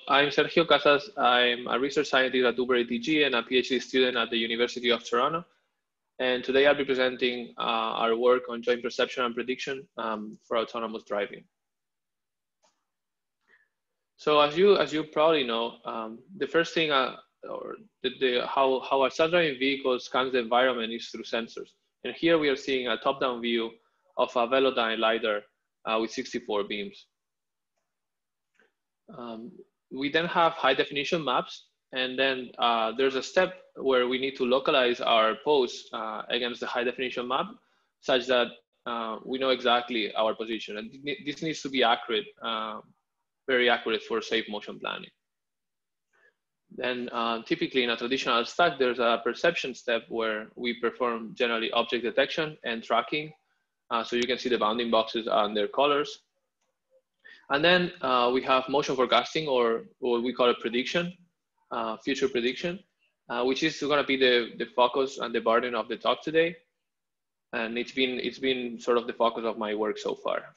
I'm Sergio Casas. I'm a research scientist at Uber ATG and a PhD student at the University of Toronto. And today I'll be presenting our work on joint perception and prediction for autonomous driving. So as you probably know, the first thing, how a self-driving vehicle scans the environment is through sensors. And here we are seeing a top-down view of a Velodyne LiDAR with 64 beams. We then have high definition maps, and then there's a step where we need to localize our pose against the high definition map such that we know exactly our position. And this needs to be accurate, very accurate for safe motion planning. Then typically in a traditional stack, there's a perception step where we perform generally object detection and tracking. So you can see the bounding boxes and their colors. And then we have motion forecasting, or what we call a prediction, future prediction, which is going to be the focus and the burden of the talk today. And it's been sort of the focus of my work so far.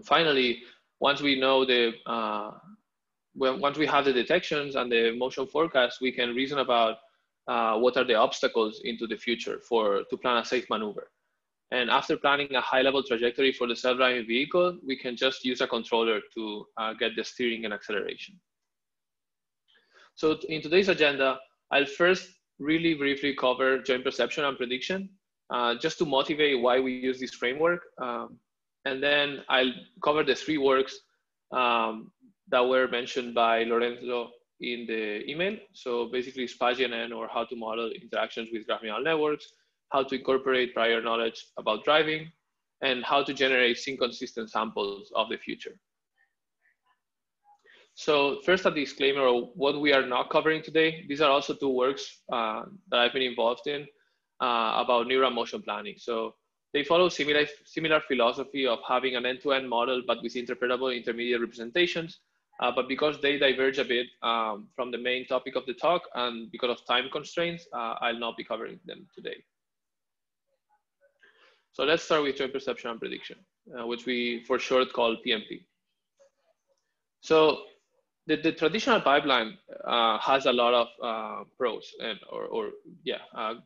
Finally, once we know once we have the detections and the motion forecast, we can reason about what are the obstacles into the future to plan a safe maneuver. And after planning a high-level trajectory for the self-driving vehicle, we can just use a controller to get the steering and acceleration. So in today's agenda, I'll first really briefly cover joint perception and prediction, just to motivate why we use this framework. And then I'll cover the three works that were mentioned by Lorenzo in the email. So basically Spatially-Aware, or how to model interactions with graph neural networks, how to incorporate prior knowledge about driving, and how to generate sync-consistent samples of the future. So first, a disclaimer of what we are not covering today. These are also two works that I've been involved in about neural motion planning. So they follow similar philosophy of having an end-to-end model, but with interpretable intermediate representations. But because they diverge a bit from the main topic of the talk, and because of time constraints, I'll not be covering them today. So let's start with joint perception and prediction, which we for short call PMP. So the traditional pipeline has a lot of pros and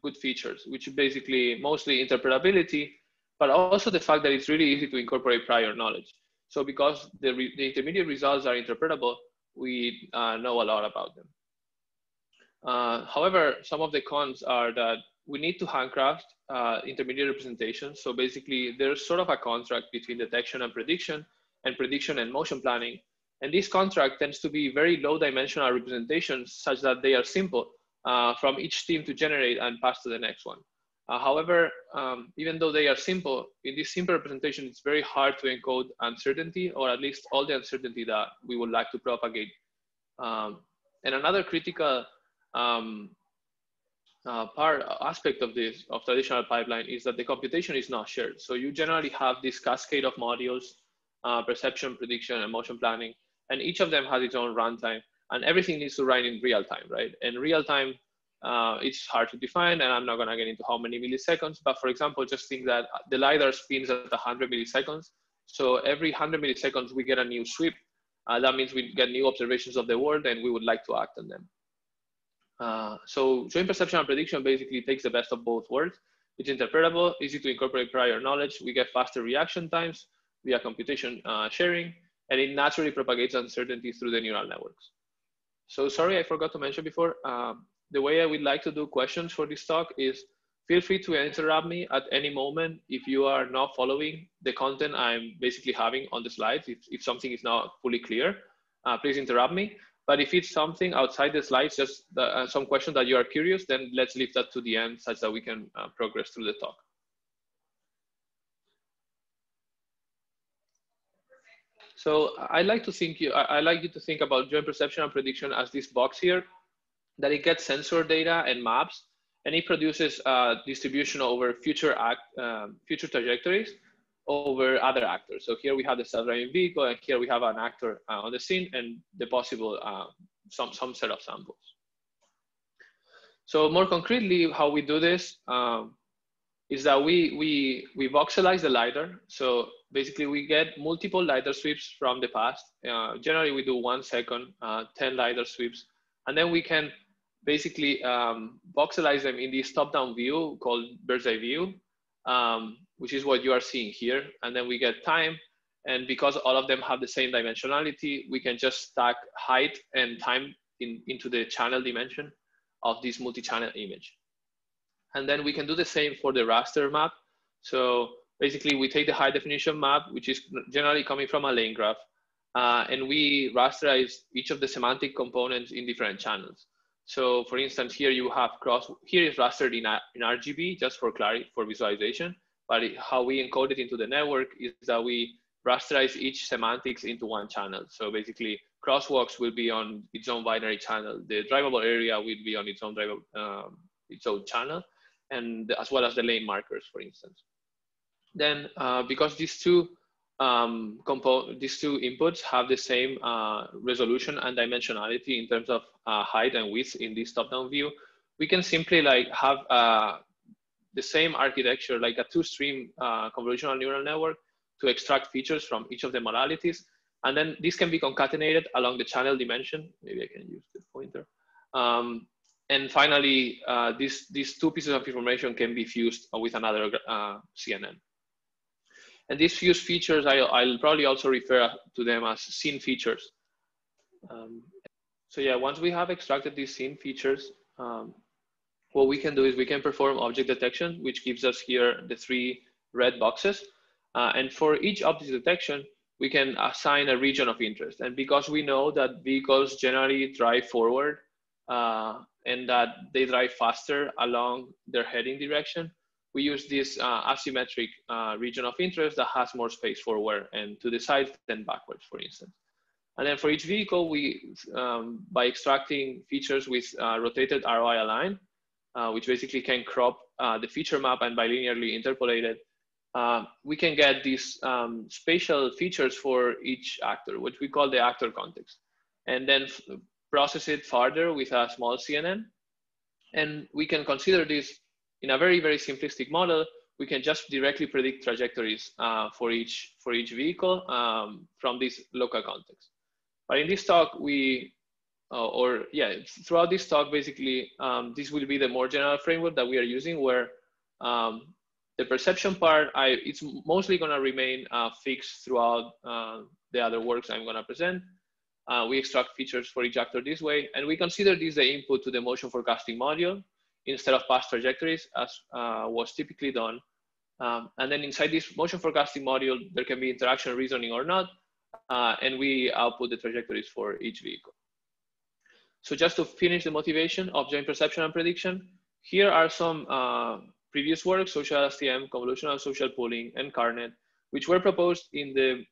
good features, which basically mostly interpretability, but also the fact that it's really easy to incorporate prior knowledge. So because the intermediate results are interpretable, we know a lot about them. However, some of the cons are that we need to handcraft intermediate representations. So basically, there's sort of a contract between detection and prediction and motion planning. And this contract tends to be very low dimensional representations such that they are simple from each team to generate and pass to the next one. However, even though they are simple, in this simple representation, it's very hard to encode uncertainty, or at least all the uncertainty that we would like to propagate. And another critical aspect of traditional pipeline is that the computation is not shared. So you generally have this cascade of modules, perception, prediction, and motion planning, and each of them has its own runtime, and everything needs to run in real time, right? And real time, it's hard to define, and I'm not gonna get into how many milliseconds, but for example, just think that the LiDAR spins at 100 milliseconds. So every 100 milliseconds, we get a new sweep. That means we get new observations of the world, and we would like to act on them. So joint perception and prediction basically takes the best of both worlds. It's interpretable, easy to incorporate prior knowledge. We get faster reaction times via computation sharing, and it naturally propagates uncertainty through the neural networks. So sorry, I forgot to mention before, the way I would like to do questions for this talk is feel free to interrupt me at any moment if you are not following the content I'm basically having on the slides. If something is not fully clear, please interrupt me. But if it's something outside the slides, just some question that you are curious, then let's leave that to the end such that we can progress through the talk. So I like you to think about joint perception and prediction as this box here, that it gets sensor data and maps, and it produces distribution over future trajectories over other actors. So here we have the self-driving vehicle, and here we have an actor on the scene, and the possible some set of samples. So more concretely, how we do this, is that we voxelize the LiDAR. So basically we get multiple LiDAR sweeps from the past. Generally we do 1 second, 10 LiDAR sweeps. And then we can basically voxelize them in this top-down view called bird's eye view, which is what you are seeing here. And then we get time. And because all of them have the same dimensionality, we can just stack height and time into the channel dimension of this multi-channel image. And then we can do the same for the raster map. So basically we take the high definition map, which is generally coming from a lane graph, and we rasterize each of the semantic components in different channels. So for instance, here you have here is rastered in RGB just for clarity, for visualization, but how we encode it into the network is that we rasterize each semantics into one channel. So basically crosswalks will be on its own binary channel. The drivable area will be on its own channel, and as well as the lane markers, for instance. Then because these two inputs have the same resolution and dimensionality in terms of height and width in this top-down view, we can simply like have the same architecture, like a two-stream convolutional neural network, to extract features from each of the modalities. And then this can be concatenated along the channel dimension. Maybe I can use the pointer. And finally, these two pieces of information can be fused with another CNN. And these fused features, I'll probably also refer to them as scene features. So yeah, once we have extracted these scene features, what we can do is we can perform object detection, which gives us here the 3 red boxes. And for each object detection, we can assign a region of interest. And because we know that vehicles generally drive forward and that they drive faster along their heading direction, we use this asymmetric region of interest that has more space forward and to the side than backwards, for instance. And then for each vehicle, we, by extracting features with rotated ROI align, which basically can crop the feature map and bilinearly interpolate it, we can get these spatial features for each actor, which we call the actor context, and then process it further with a small CNN. And we can consider this in a very, very simplistic model. We can just directly predict trajectories for each vehicle from this local context. But in this talk, throughout this talk, basically, this will be the more general framework that we are using, where the perception part, it's mostly going to remain fixed throughout the other works I'm going to present. We extract features for each actor this way, and we consider this the input to the motion forecasting module instead of past trajectories, as was typically done. And then inside this motion forecasting module, there can be interaction reasoning or not, and we output the trajectories for each vehicle. So just to finish the motivation of joint perception and prediction, here are some previous works: social STM, convolutional social pooling, and CARNET, which were proposed in the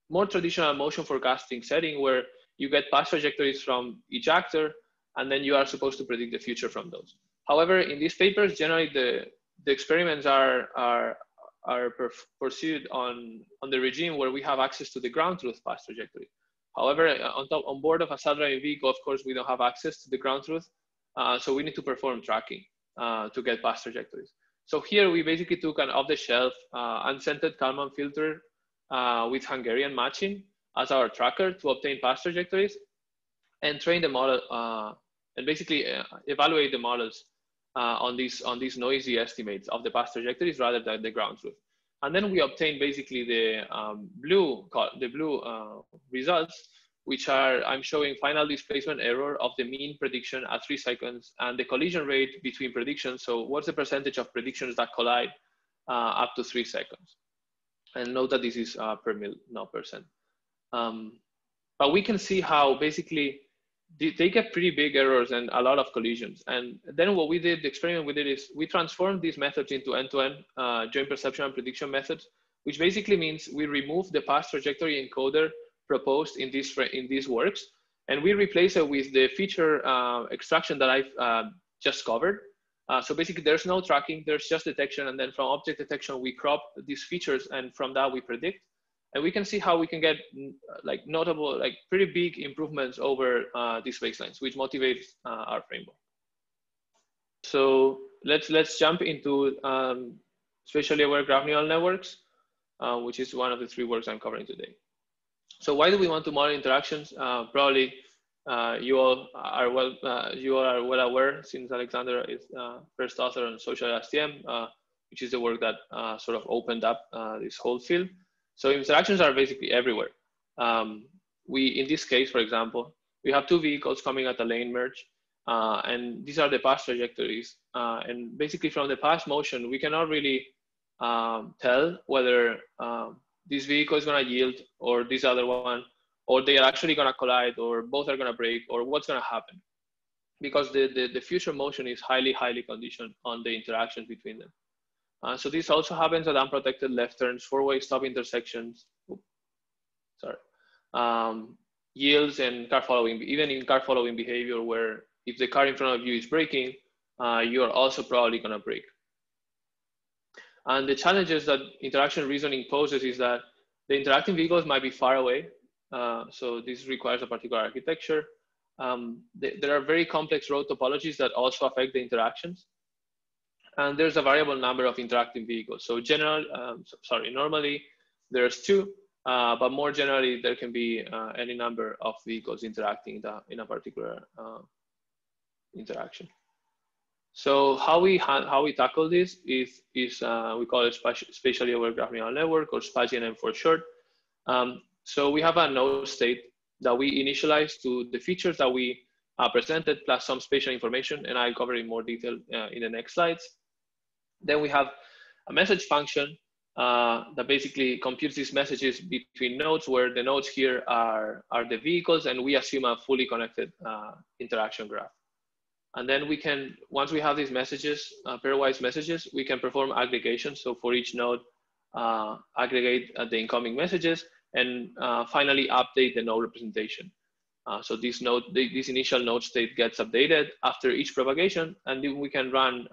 more traditional motion forecasting setting, where you get past trajectories from each actor, and then you are supposed to predict the future from those. However, in these papers, generally the experiments are pursued on the regime where we have access to the ground truth past trajectory. However, on board of a self-driving vehicle, of course, we don't have access to the ground truth, so we need to perform tracking to get past trajectories. So here we basically took an off-the-shelf unscented Kalman filter with Hungarian matching as our tracker to obtain past trajectories, and train the model and basically evaluate the models on these noisy estimates of the past trajectories rather than the ground truth. And then we obtain basically the blue results, which are, I'm showing final displacement error of the mean prediction at 3 seconds and the collision rate between predictions. So what's the percentage of predictions that collide up to 3 seconds? And note that this is per mil, not percent. But we can see how basically they get pretty big errors and a lot of collisions. And then what we did, the experiment we did, is we transformed these methods into end-to-end joint perception and prediction methods, which basically means we remove the past trajectory encoder proposed in these works, and we replace it with the feature extraction that I've just covered. So basically there's no tracking, there's just detection, and then from object detection, we crop these features, and from that we predict. And we can see how we can get like notable, like pretty big improvements over these baselines, which motivates our framework. So let's jump into spatially aware graph neural networks, which is one of the 3 works I'm covering today. So why do we want to model interactions? Probably you all are well aware, since Alexander is first author on social STM, which is the work that sort of opened up this whole field. So interactions are basically everywhere. In this case, for example, we have 2 vehicles coming at a lane merge, and these are the past trajectories. And basically from the past motion, we cannot really tell whether this vehicle is going to yield or this other one, or they are actually going to collide, or both are going to break, or what's going to happen, because the future motion is highly conditioned on the interactions between them. So this also happens at unprotected left turns, 4-way stop intersections, yields, and car following, even in car following behavior, where if the car in front of you is braking, you are also probably going to brake. And the challenges that interaction reasoning poses is that the interacting vehicles might be far away. So this requires a particular architecture. There are very complex road topologies that also affect the interactions. And there's a variable number of interacting vehicles. So normally there's 2, but more generally, there can be any number of vehicles interacting in a particular interaction. So how we tackle this is we call it spatially aware graph neural network, or SPAGNN for short. So we have a node state that we initialize to the features that we presented, plus some spatial information, and I'll cover in more detail in the next slides. Then we have a message function that basically computes these messages between nodes, where the nodes here are the vehicles, and we assume a fully connected interaction graph. And then we can, once we have these messages, pairwise messages, we can perform aggregation. So for each node, aggregate the incoming messages, and finally update the node representation. So this initial node state gets updated after each propagation, and then we can run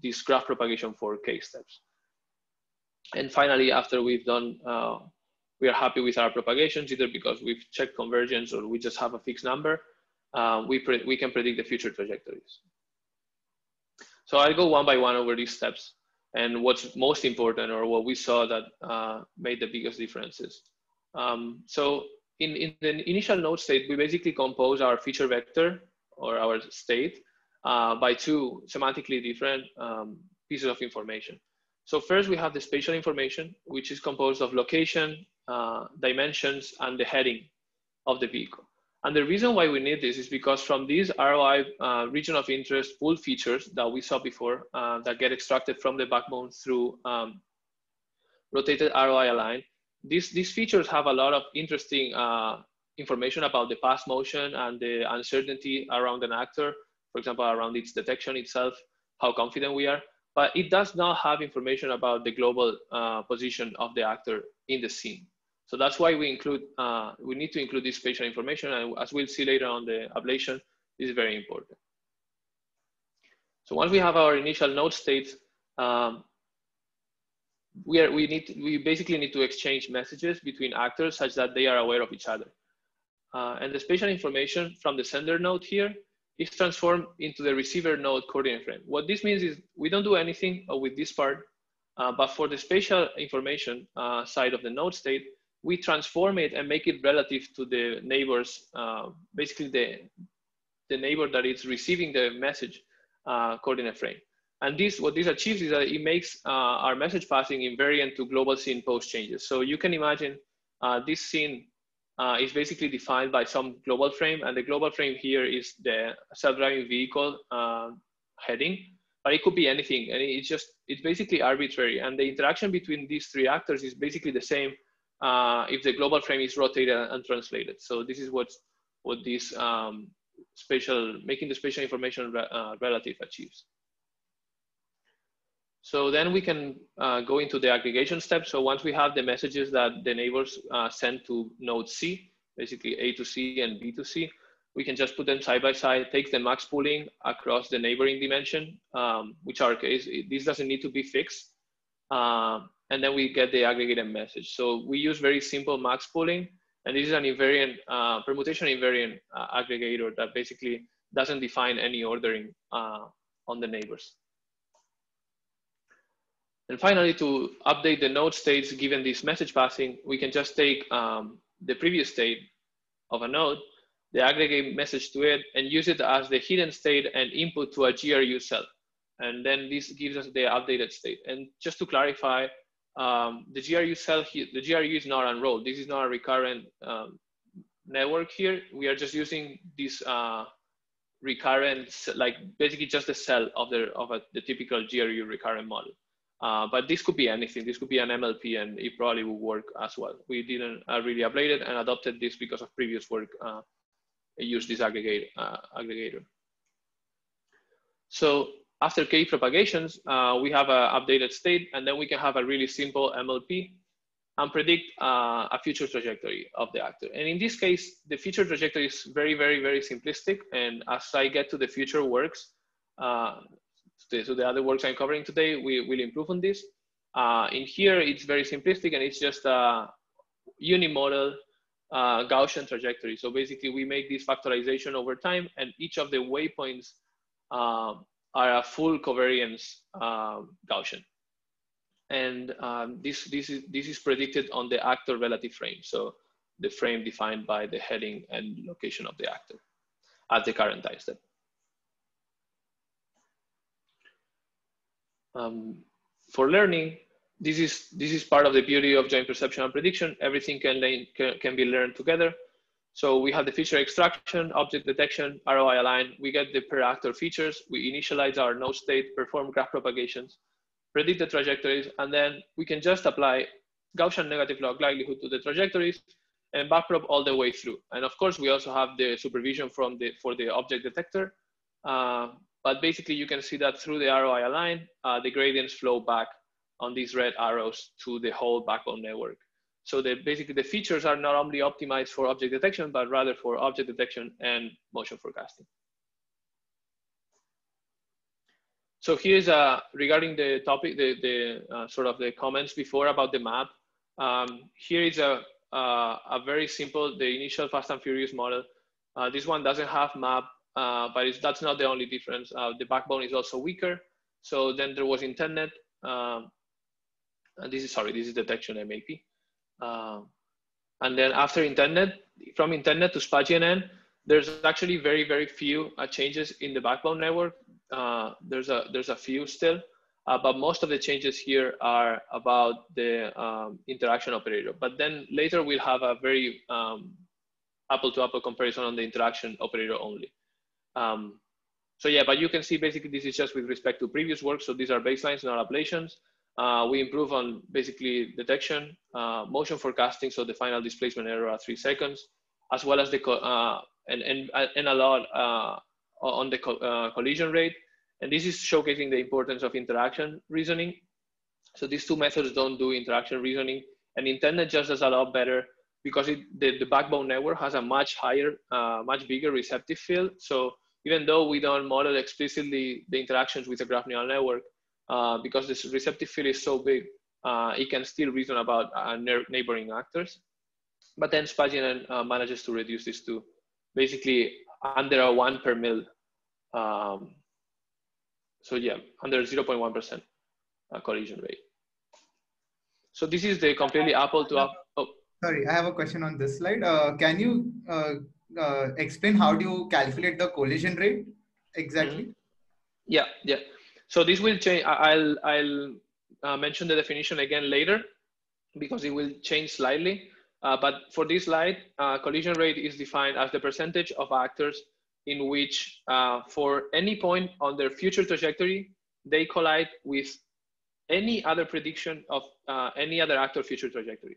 this graph propagation for case steps. And finally, after we've done, we are happy with our propagations, either because we've checked convergence or we just have a fixed number, we can predict the future trajectories. So I'll go one by one over these steps and what's most important, or what we saw that made the biggest differences. So in the initial node state, we basically compose our feature vector, or our state, by 2 semantically different pieces of information. So first we have the spatial information, which is composed of location, dimensions, and the heading of the vehicle. And the reason why we need this is because from these ROI region of interest pool features that we saw before, that get extracted from the backbone through rotated ROI align, these features have a lot of interesting information about the past motion and the uncertainty around an actor, for example, around its detection itself, how confident we are, but it does not have information about the global position of the actor in the scene. So that's why we need to include this spatial information, and as we'll see later on the ablation, this is very important. So once we have our initial node states, we basically need to exchange messages between actors such that they are aware of each other. And the spatial information from the sender node here is transformed into the receiver node coordinate frame. What this means is we don't do anything with this part, but for the spatial information side of the node state, we transform it and make it relative to the neighbors, basically the neighbor that is receiving the message coordinate frame. And what this achieves is that it makes our message passing invariant to global scene post changes. So you can imagine this scene is basically defined by some global frame, and the global frame here is the self-driving vehicle heading, but it could be anything, and it's basically arbitrary. And the interaction between these 3 actors is basically the same if the global frame is rotated and translated. So this is what this making the spatial information relative achieves. So then we can go into the aggregation step. So once we have the messages that the neighbors send to node C, basically A to C and B to C, we can just put them side by side, take the max pooling across the neighboring dimension, which our case, this doesn't need to be fixed. And then we get the aggregated message. So we use very simple max pooling, and this is an invariant, permutation invariant aggregator that basically doesn't define any ordering on the neighbors. And finally, to update the node states given this message passing, we can just take the previous state of a node, the aggregate message to it, and use it as the hidden state and input to a GRU cell. And then this gives us the updated state. And just to clarify, the GRU cell, the GRU is not unrolled. This is not a recurrent network here. We are just using this recurrent, like basically just the cell of the typical GRU recurrent model. But this could be anything. This could be an MLP, and it probably will work as well. We didn't really upgrade it and adopted this because of previous work. Use this aggregator. So after K propagations, we have an updated state, and then we can have a really simple MLP and predict a future trajectory of the actor. And in this case, the future trajectory is very, very, very simplistic. And as I get to the future works, so the other works I'm covering today, we will improve on this. In here, it's very simplistic, and it's just a unimodal Gaussian trajectory. So basically, we make this factorization over time, and each of the waypoints are a full covariance Gaussian. And this is predicted on the actor relative frame. So the frame defined by the heading and location of the actor at the current time step. For learning, this is part of the beauty of joint perception and prediction. Everything can be learned together. So we have the feature extraction, object detection, ROI align. We get the per actor features. We initialize our node state, perform graph propagations, predict the trajectories, and then we can just apply Gaussian negative log likelihood to the trajectories and backprop all the way through. And of course, we also have the supervision for the object detector. But basically, you can see that through the ROI align, the gradients flow back on these red arrows to the whole backbone network. So basically, the features are not only optimized for object detection, but rather for object detection and motion forecasting. So here's regarding the topic, the sort of the comments before about the map. Here is a very simple, the initial Fast and Furious model. This one doesn't have map, but that's not the only difference. The backbone is also weaker. So then there was internet. And this is detection MAP. And then after internet, from internet to SPA-GNN, there's actually very, very few changes in the backbone network. There's a few still, but most of the changes here are about the interaction operator. But then later we'll have a very apple-to-apple comparison on the interaction operator only. So yeah, but you can see basically this is just with respect to previous work. So these are baselines, not ablations. We improve on basically detection, motion forecasting, so the final displacement error at 3 seconds, as well as the and a lot on the collision rate. And this is showcasing the importance of interaction reasoning. So these two methods don't do interaction reasoning, and internet just does a lot better because the backbone network has a much higher, much bigger receptive field. So even though we don't model explicitly the interactions with a graph neural network, because this receptive field is so big, it can still reason about neighboring actors. But then SPA-GNN manages to reduce this to basically under a 1 per mil. So yeah, under 0.1% collision rate. So this is the completely apple to apple. Oh. Sorry, I have a question on this slide. Can you explain how do you calculate the collision rate exactly? Mm-hmm. Yeah. So this will change. I'll mention the definition again later because it will change slightly. But for this slide, collision rate is defined as the percentage of actors in which for any point on their future trajectory, they collide with any other prediction of any other actor future trajectory.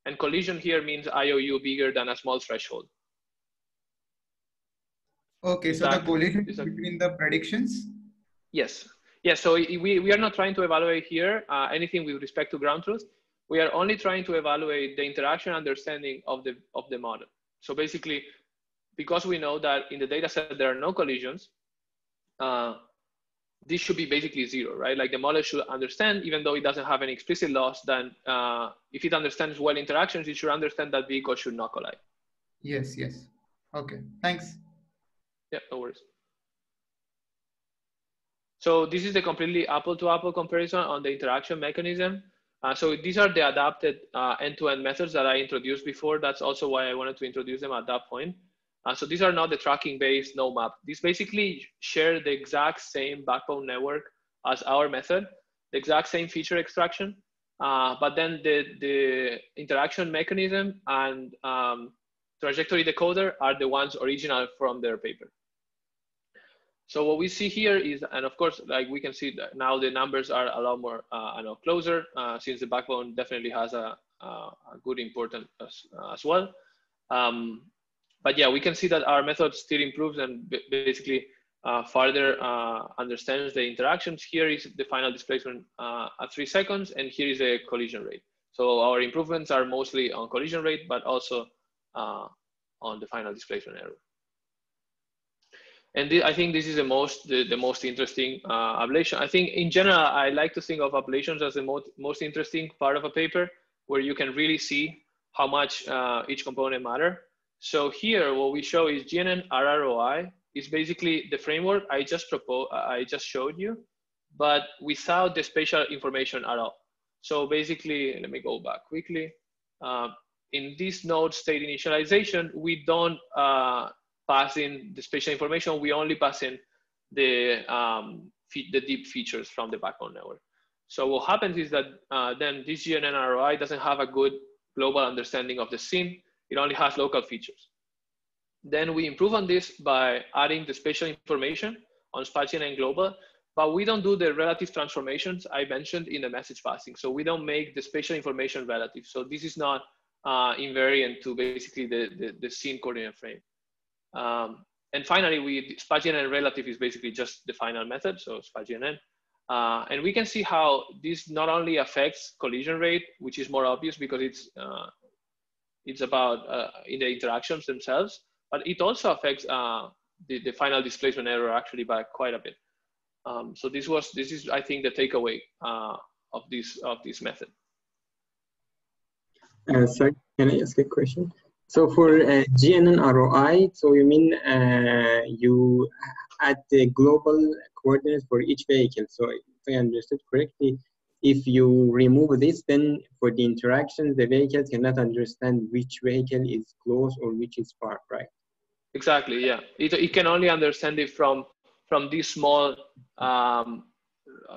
And collision here means IOU bigger than a small threshold. Okay, so the collision between the predictions? Yes. So we are not trying to evaluate here anything with respect to ground truth. We are only trying to evaluate the interaction understanding of the model. So basically, because we know that in the data set there are no collisions, this should be basically 0, right? Like the model should understand, even though it doesn't have any explicit loss, then if it understands well interactions, it should understand that vehicles should not collide. Yes. Okay, thanks. Yeah, no worries. So this is the completely apple-to-apple comparison on the interaction mechanism. So these are the adapted end-to-end methods that I introduced before. That's also why I wanted to introduce them at that point. So these are not the tracking-based no map. These basically share the exact same backbone network as our method, the exact same feature extraction, but then the interaction mechanism and trajectory decoder are the ones original from their paper. So what we see here is, and of course, like we can see that now the numbers are a lot more closer, since the backbone definitely has a good importance as well. But yeah, we can see that our method still improves and basically further understands the interactions. Here is the final displacement at 3 seconds, and here is the collision rate. So our improvements are mostly on collision rate, but also on the final displacement error. And I think this is the most interesting ablation. I think in general, I like to think of ablations as the most interesting part of a paper, where you can really see how much each component matter. So here, what we show is GNN RROI is basically the framework I just showed you, but without the spatial information at all. So basically, let me go back quickly. In this node state initialization, we don't pass in the spatial information. We only pass in the deep features from the backbone network. So what happens is that then this GNN ROI doesn't have a good global understanding of the scene. It only has local features. Then we improve on this by adding the spatial information on spatial and global, but we don't do the relative transformations I mentioned in the message passing. So we don't make the spatial information relative. So this is not invariant to basically the scene coordinate frame. And finally, spatial and relative is basically just the final method, so spatial and and we can see how this not only affects collision rate, which is more obvious because it's about in the interactions themselves, but it also affects the final displacement error actually by quite a bit. So this is I think the takeaway of this method. Sir, can I ask a question? So for GNN ROI, so you mean you add the global coordinates for each vehicle. So if I understood correctly, if you remove this, then for the interactions, the vehicles cannot understand which vehicle is close or which is far, right? Exactly, yeah. It can only understand it from this small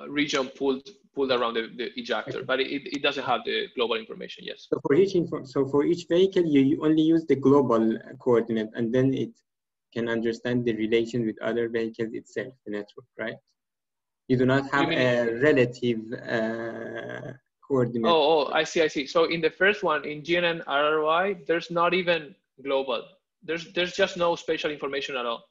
region pulled around the ejector, but it doesn't have the global information. Yes. So for each vehicle, you only use the global coordinate, and then it can understand the relation with other vehicles itself, the network, right? You do not have a relative coordinate. Oh, I see. So in the first one, in GNN RRY, there's not even global. There's just no spatial information at all.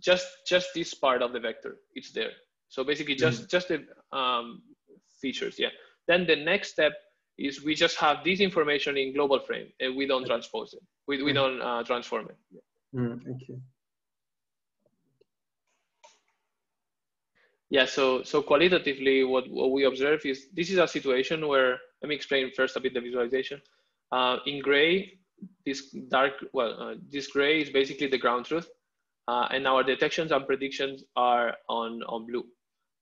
Just this part of the vector, it's there. So basically just the features, yeah. Then the next step is we just have this information in global frame and we don't transpose it. We don't transform it. Yeah. Okay. Yeah, so qualitatively what we observe is this is a situation where, let me explain first a bit the visualization. In gray, this gray is basically the ground truth. And our detections and predictions are on blue.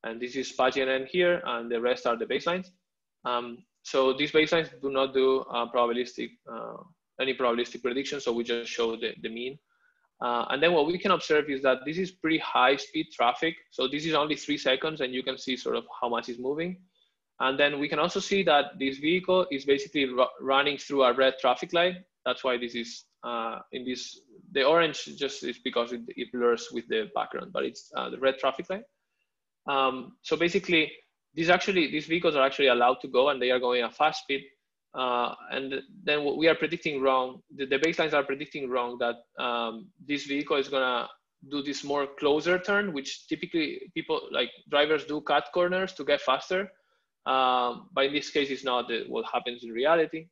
And this is spatial N here, and the rest are the baselines. So these baselines do not do any probabilistic prediction, so we just show the mean. And then what we can observe is that this is pretty high speed traffic. So this is only 3 seconds, and you can see sort of how much is moving. And then we can also see that this vehicle is basically running through a red traffic light. That's why this is the orange just is because it blurs with the background, but it's the red traffic light. So basically, these vehicles are actually allowed to go, and they are going at fast speed. And then what we are predicting wrong, the baselines are predicting wrong that this vehicle is gonna do this more closer turn, which typically drivers do cut corners to get faster. But in this case, it's not what happens in reality.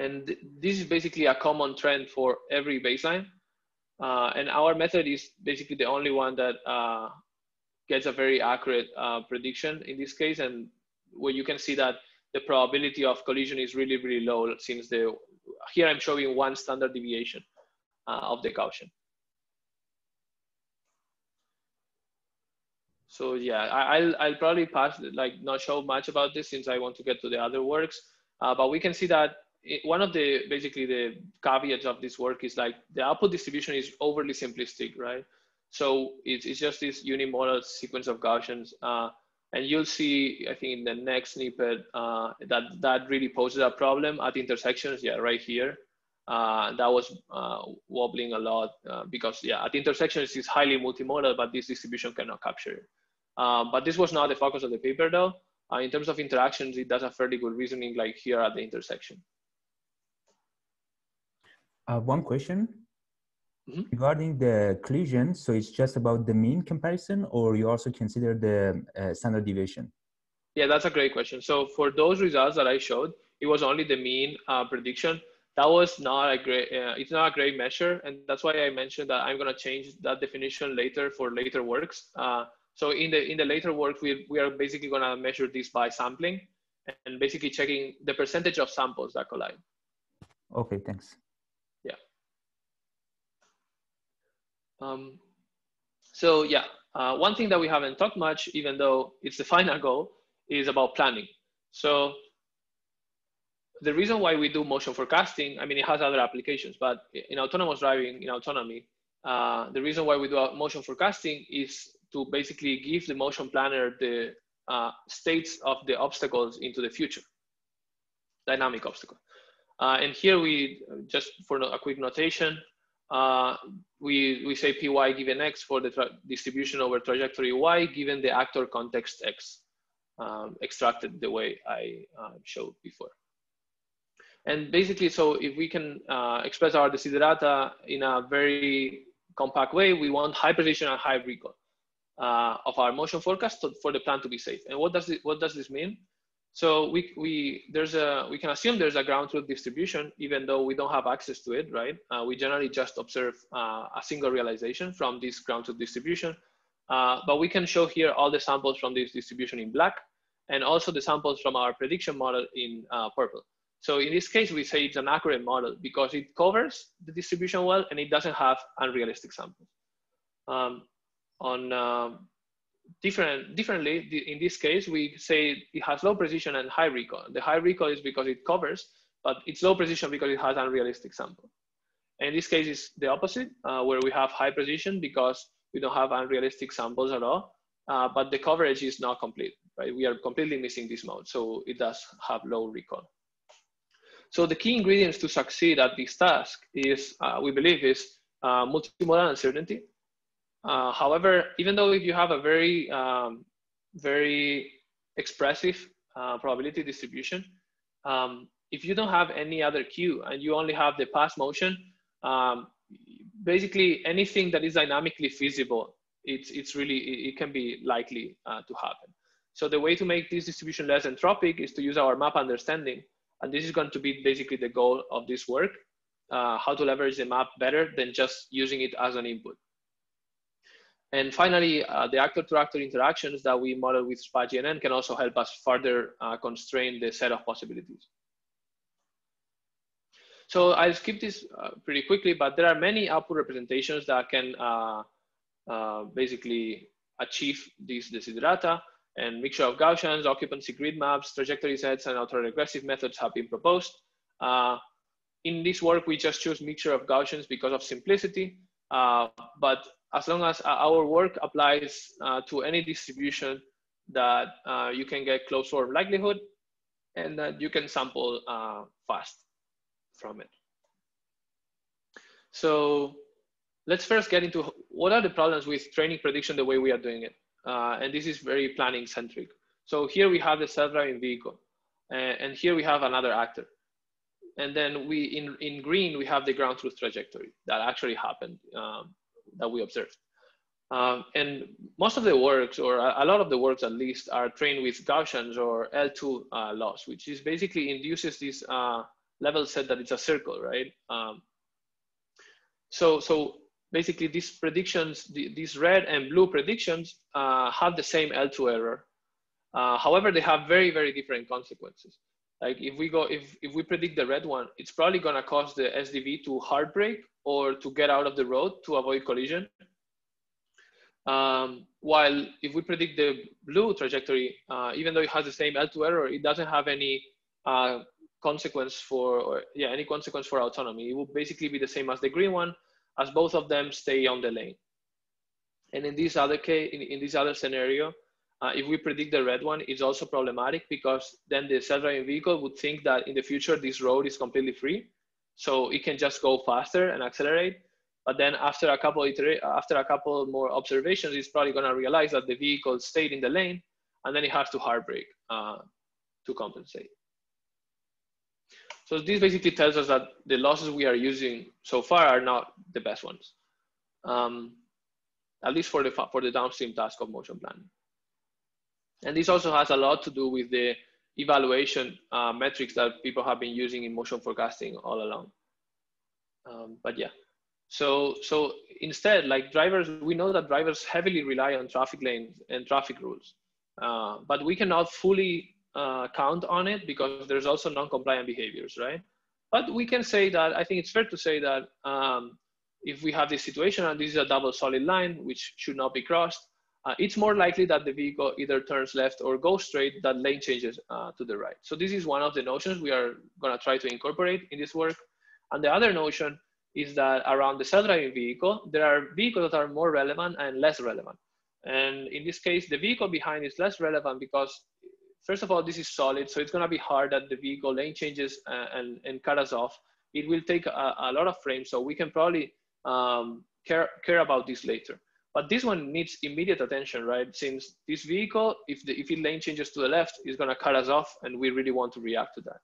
And this is basically a common trend for every baseline. And our method is basically the only one that gets a very accurate prediction in this case. And where you can see that the probability of collision is really, really low, since here I'm showing 1 standard deviation of the Gaussian. So yeah, I'll probably pass, like not show much about this since I want to get to the other works. But we can see that one of the basically the caveats of this work is like the output distribution is overly simplistic, right? So it's just this unimodal sequence of Gaussians. And you'll see, I think in the next snippet, that really poses a problem at intersections, yeah, right here. That was wobbling a lot because yeah, at intersections it's highly multimodal, but this distribution cannot capture it. But this was not the focus of the paper though. In terms of interactions, it does a fairly good reasoning like here at the intersection. One question Mm-hmm. regarding the collision. So it's just about the mean comparison, or you also consider the standard deviation? Yeah, that's a great question. So for those results that I showed, it was only the mean prediction. That was not a great, it's not a great measure. And that's why I mentioned that I'm gonna change that definition later for later works. So in the later work, we are basically gonna measure this by sampling and basically checking the percentage of samples that collide. Okay, thanks. Yeah. So yeah, one thing that we haven't talked much, even though it's the final goal, is about planning. So the reason why we do motion forecasting, I mean, it has other applications, but in autonomous driving, in autonomy, the reason why we do motion forecasting is to basically give the motion planner the states of the obstacles into the future, dynamic obstacle. And here we, just for a quick notation, we say Py given X for the distribution over trajectory Y given the actor context X, extracted the way I showed before. And basically, so if we can express our desiderata in a very compact way, we want high precision and high recall of our motion forecast for the plan to be safe. And what does this mean? So we can assume there's a ground truth distribution, even though we don't have access to it, right? We generally just observe a single realization from this ground truth distribution. But we can show here all the samples from this distribution in black, and also the samples from our prediction model in purple. So in this case, we say it's an accurate model because it covers the distribution well and it doesn't have unrealistic samples. Differently, in this case, we say it has low precision and high recall. The high recall is because it covers, but it's low precision because it has unrealistic sample. And in this case, it's the opposite, where we have high precision because we don't have unrealistic samples at all, but the coverage is not complete, right? We are completely missing this mode, so it does have low recall. So the key ingredients to succeed at this task is, we believe, is multimodal uncertainty. However, even though if you have a very, very expressive probability distribution, if you don't have any other cue and you only have the past motion, basically anything that is dynamically feasible, it can be likely to happen. So the way to make this distribution less entropic is to use our map understanding. And this is going to be basically the goal of this work, how to leverage the map better than just using it as an input. And finally, the actor-to-actor interactions that we model with SPA-GNN can also help us further constrain the set of possibilities. So I'll skip this pretty quickly, but there are many output representations that can basically achieve these desiderata. And mixture of Gaussians, occupancy grid maps, trajectory sets, and autoregressive methods have been proposed. In this work, we just choose mixture of Gaussians because of simplicity. But as long as our work applies to any distribution that you can get closed form likelihood and that you can sample fast from it. So let's first get into what are the problems with training prediction the way we are doing it. And this is very planning centric. So here we have the self-driving vehicle, and here we have another actor. And then in green, we have the ground truth trajectory that actually happened, that we observed. And most of the works, or a lot of the works at least, are trained with Gaussians or L2 loss, which is basically induces this level set that it's a circle, right? So basically these predictions, these red and blue predictions have the same L2 error. However, they have very, very different consequences. Like if we predict the red one, it's probably gonna cause the SDV to hard brake or to get out of the road to avoid collision. While if we predict the blue trajectory, even though it has the same L2 error, it doesn't have any consequence for, any consequence for autonomy. It will basically be the same as the green one, as both of them stay on the lane. And in this other case, in this other scenario, if we predict the red one, it's also problematic because then the self-driving vehicle would think that in the future this road is completely free, so it can just go faster and accelerate. But then after a couple more observations, it's probably going to realize that the vehicle stayed in the lane, and then it has to hard brake to compensate. So this basically tells us that the losses we are using so far are not the best ones, at least for the downstream task of motion planning. And this also has a lot to do with the evaluation metrics that people have been using in motion forecasting all along. But yeah, so instead, like drivers, we know that drivers heavily rely on traffic lanes and traffic rules, but we cannot fully count on it because there's also non-compliant behaviors, right? But we can say that, I think it's fair to say that if we have this situation and this is a double solid line, which should not be crossed, it's more likely that the vehicle either turns left or goes straight, that lane changes to the right. So this is one of the notions we are going to try to incorporate in this work. And the other notion is that around the self-driving vehicle, there are vehicles that are more relevant and less relevant. And in this case, the vehicle behind is less relevant because, first of all, this is solid. So it's going to be hard that the vehicle lane changes and cut us off. It will take a lot of frames. So we can probably care about this later. But this one needs immediate attention, right? Since this vehicle, if it lane changes to the left, is going to cut us off, and we really want to react to that.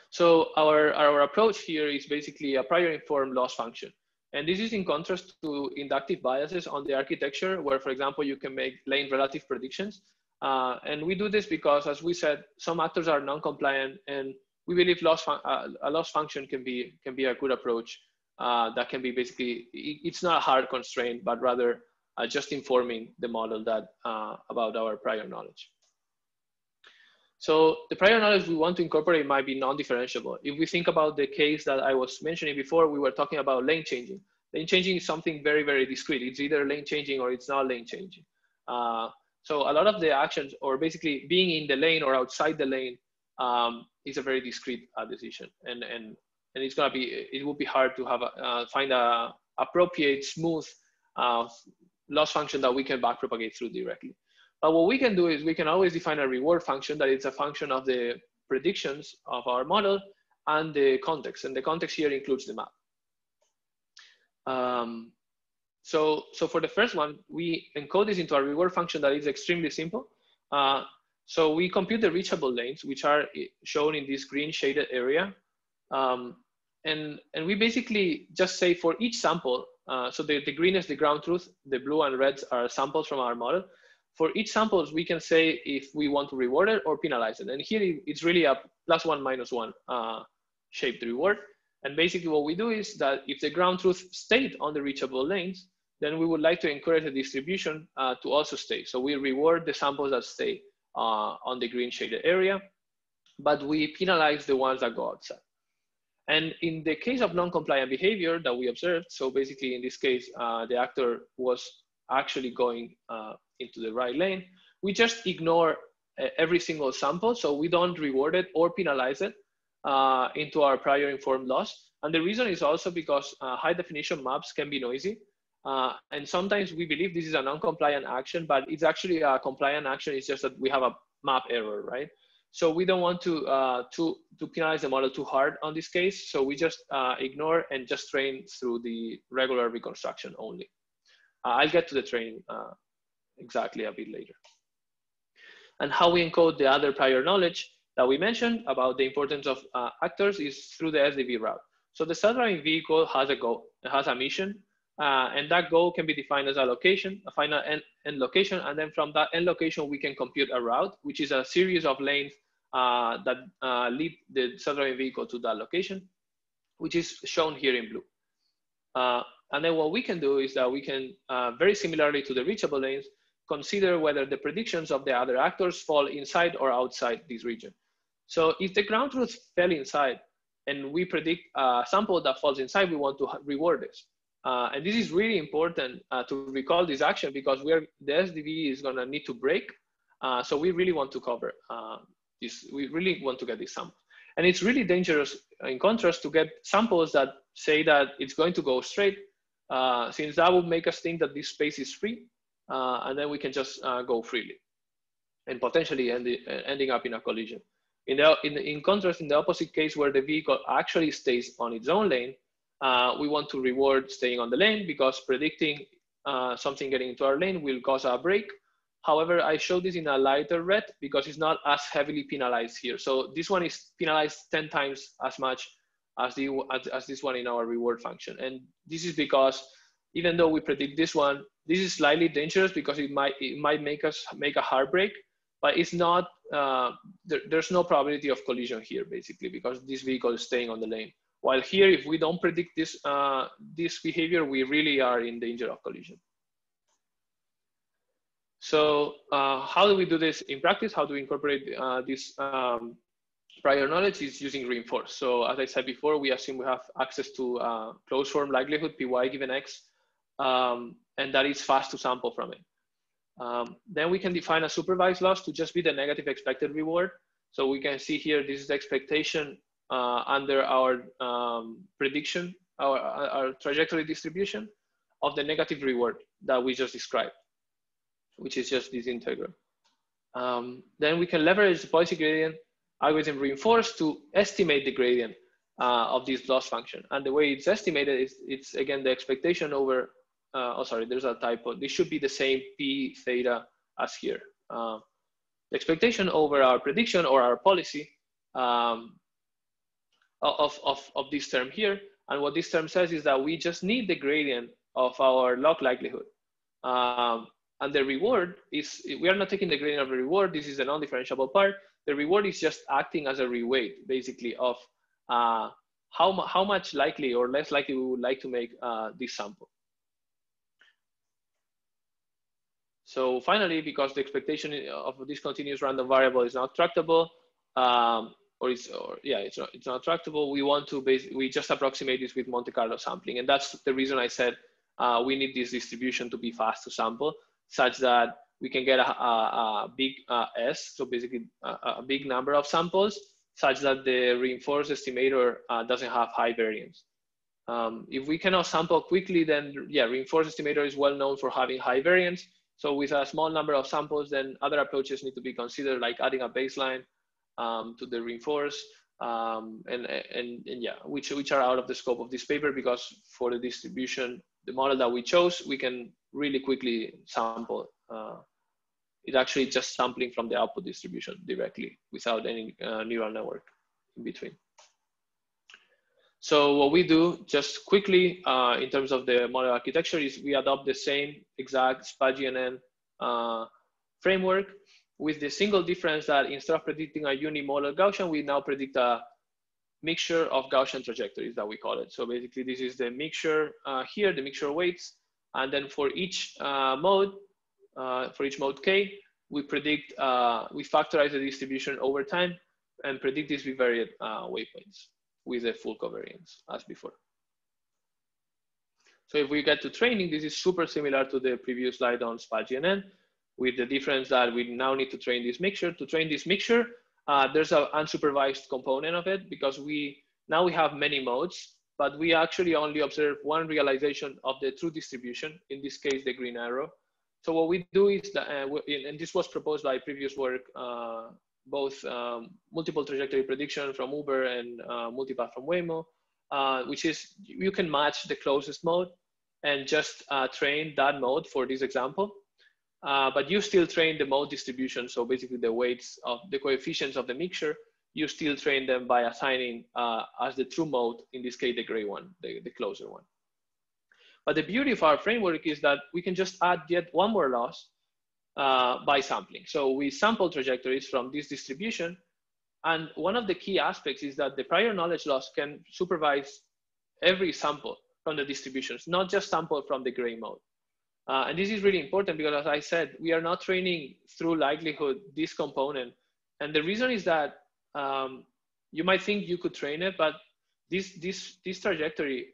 So our approach here is basically a prior informed loss function. And this is in contrast to inductive biases on the architecture, where, for example, you can make lane relative predictions. And we do this because, as we said, some actors are non-compliant, and we believe a loss function can be a good approach. That can be basically, it's not a hard constraint, but rather just informing the model that about our prior knowledge. So the prior knowledge we want to incorporate might be non-differentiable. If we think about the case that I was mentioning before, we were talking about lane changing. Lane changing is something very, very discrete. It's either lane changing or it's not lane changing. So a lot of the actions, or basically being in the lane or outside the lane, is a very discrete decision. And it's gonna be, it will be hard to have find a appropriate smooth loss function that we can backpropagate through directly. But what we can do is we can always define a reward function that is a function of the predictions of our model and the context. And the context here includes the map. So for the first one, we encode this into a reward function that is extremely simple. So we compute the reachable lanes, which are shown in this green shaded area. And we basically just say for each sample, so the green is the ground truth, the blue and reds are samples from our model. For each samples, we can say if we want to reward it or penalize it. And here it's really a +1 - 1 shaped reward. And basically what we do is that if the ground truth stayed on the reachable lanes, then we would like to encourage the distribution to also stay. So we reward the samples that stay on the green shaded area, but we penalize the ones that go outside. And in the case of non-compliant behavior that we observed, so basically in this case, the actor was actually going into the right lane, we just ignore every single sample. So we don't reward it or penalize it into our prior informed loss. And the reason is also because high definition maps can be noisy. And sometimes we believe this is a non-compliant action, but it's actually a compliant action. It's just that we have a map error, right? So we don't want to penalize the model too hard on this case. So we just ignore and just train through the regular reconstruction only. I'll get to the training exactly a bit later. And how we encode the other prior knowledge that we mentioned about the importance of actors is through the SDV route. So the self-driving vehicle has a goal, it has a mission, and that goal can be defined as a location, a final end location, and then from that end location, we can compute a route, which is a series of lanes that lead the self-driving vehicle to that location, which is shown here in blue. And then what we can do is that we can, very similarly to the reachable lanes, consider whether the predictions of the other actors fall inside or outside this region. So if the ground truth fell inside and we predict a sample that falls inside, we want to reward this. And this is really important to recall this action because the SDV is gonna need to break. So we really want to cover this. We really want to get this sample. And it's really dangerous in contrast to get samples that say that it's going to go straight, since that would make us think that this space is free, and then we can just go freely and potentially ending up in a collision. In contrast, in the opposite case where the vehicle actually stays on its own lane, we want to reward staying on the lane because predicting something getting into our lane will cause a break. However, I showed this in a lighter red because it's not as heavily penalized here. So this one is penalized 10 times as much as this one in our reward function. And this is because even though we predict this one, this is slightly dangerous because it might make us make a hard break, but it's not, there's no probability of collision here basically because this vehicle is staying on the lane. While here, if we don't predict this, this behavior, we really are in danger of collision. So how do we do this in practice? How do we incorporate this prior knowledge? Is using reinforce. So as I said before, we assume we have access to closed form likelihood, Py given X, and that is fast to sample from it. Then we can define a supervised loss to just be the negative expected reward. So we can see here, this is the expectation under our prediction, our trajectory distribution of the negative reward that we just described, which is just this integral. Then we can leverage the policy gradient algorithm reinforce to estimate the gradient of this loss function. And the way it's estimated is it's again the expectation over, oh sorry, there's a typo. This should be the same P theta as here. The expectation over our prediction or our policy of this term here. And what this term says is that we just need the gradient of our log likelihood. And the reward is, we are not taking the gradient of the reward. This is a non-differentiable part. The reward is just acting as a reweight, basically, of how much likely or less likely we would like to make this sample. So finally, because the expectation of this continuous random variable is not tractable, it's not tractable, we want to we just approximate this with Monte Carlo sampling. And that's the reason I said we need this distribution to be fast to sample, such that we can get a big S, so basically a big number of samples, such that the reinforced estimator doesn't have high variance. If we cannot sample quickly, then yeah, reinforced estimator is well known for having high variance. So with a small number of samples, then other approaches need to be considered, like adding a baseline to the reinforce, and yeah, which are out of the scope of this paper, because for the distribution, the model that we chose, we can really quickly sample. It's actually just sampling from the output distribution directly without any neural network in between. So what we do just quickly in terms of the model architecture is we adopt the same exact SPA-GNN framework, with the single difference that instead of predicting a unimodal Gaussian, we now predict a mixture of Gaussian trajectories that we call it. So basically this is the mixture here, the mixture weights. And then for each mode K, we predict, we factorize the distribution over time and predict this with varied waypoints with the full covariance as before. So if we get to training, this is super similar to the previous slide on SPA-GNN, with the difference that we now need to train this mixture. To train this mixture, there's an unsupervised component of it, because now we have many modes, but we actually only observe one realization of the true distribution, in this case, the green arrow. So what we do is, that, and this was proposed by previous work, both multiple trajectory prediction from Uber and multipath from Waymo, which is you can match the closest mode and just train that mode for this example. But you still train the mode distribution. So basically the weights of the coefficients of the mixture, you still train them by assigning as the true mode, in this case, the gray one, the closer one. But the beauty of our framework is that we can just add yet one more loss by sampling. So we sample trajectories from this distribution. And one of the key aspects is that the prior knowledge loss can supervise every sample from the distributions, not just sample from the gray mode. And this is really important because, as I said, we are not training through likelihood this component. And the reason is that you might think you could train it, but this trajectory,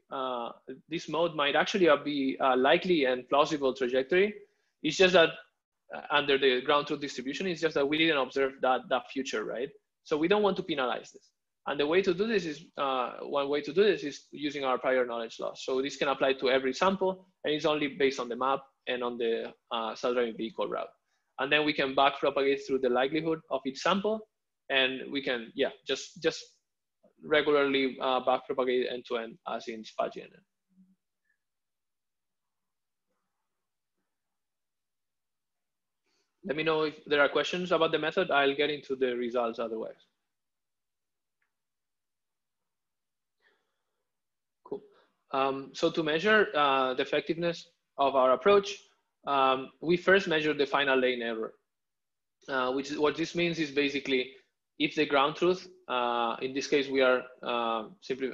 this mode might actually be a likely and plausible trajectory. It's just that under the ground truth distribution, it's just that we didn't observe that future, right? So we don't want to penalize this. And the way to do this is, one way to do this is using our prior knowledge loss. So this can apply to every sample, and it's only based on the map and on the self-driving vehicle route. And then we can back propagate through the likelihood of each sample, and we can, yeah, just regularly back propagate end to end as in Spatially-Aware. Let me know if there are questions about the method. I'll get into the results otherwise. Cool. So to measure the effectiveness of our approach, we first measure the final lane error, which is what this means is basically if the ground truth, in this case, we are simply,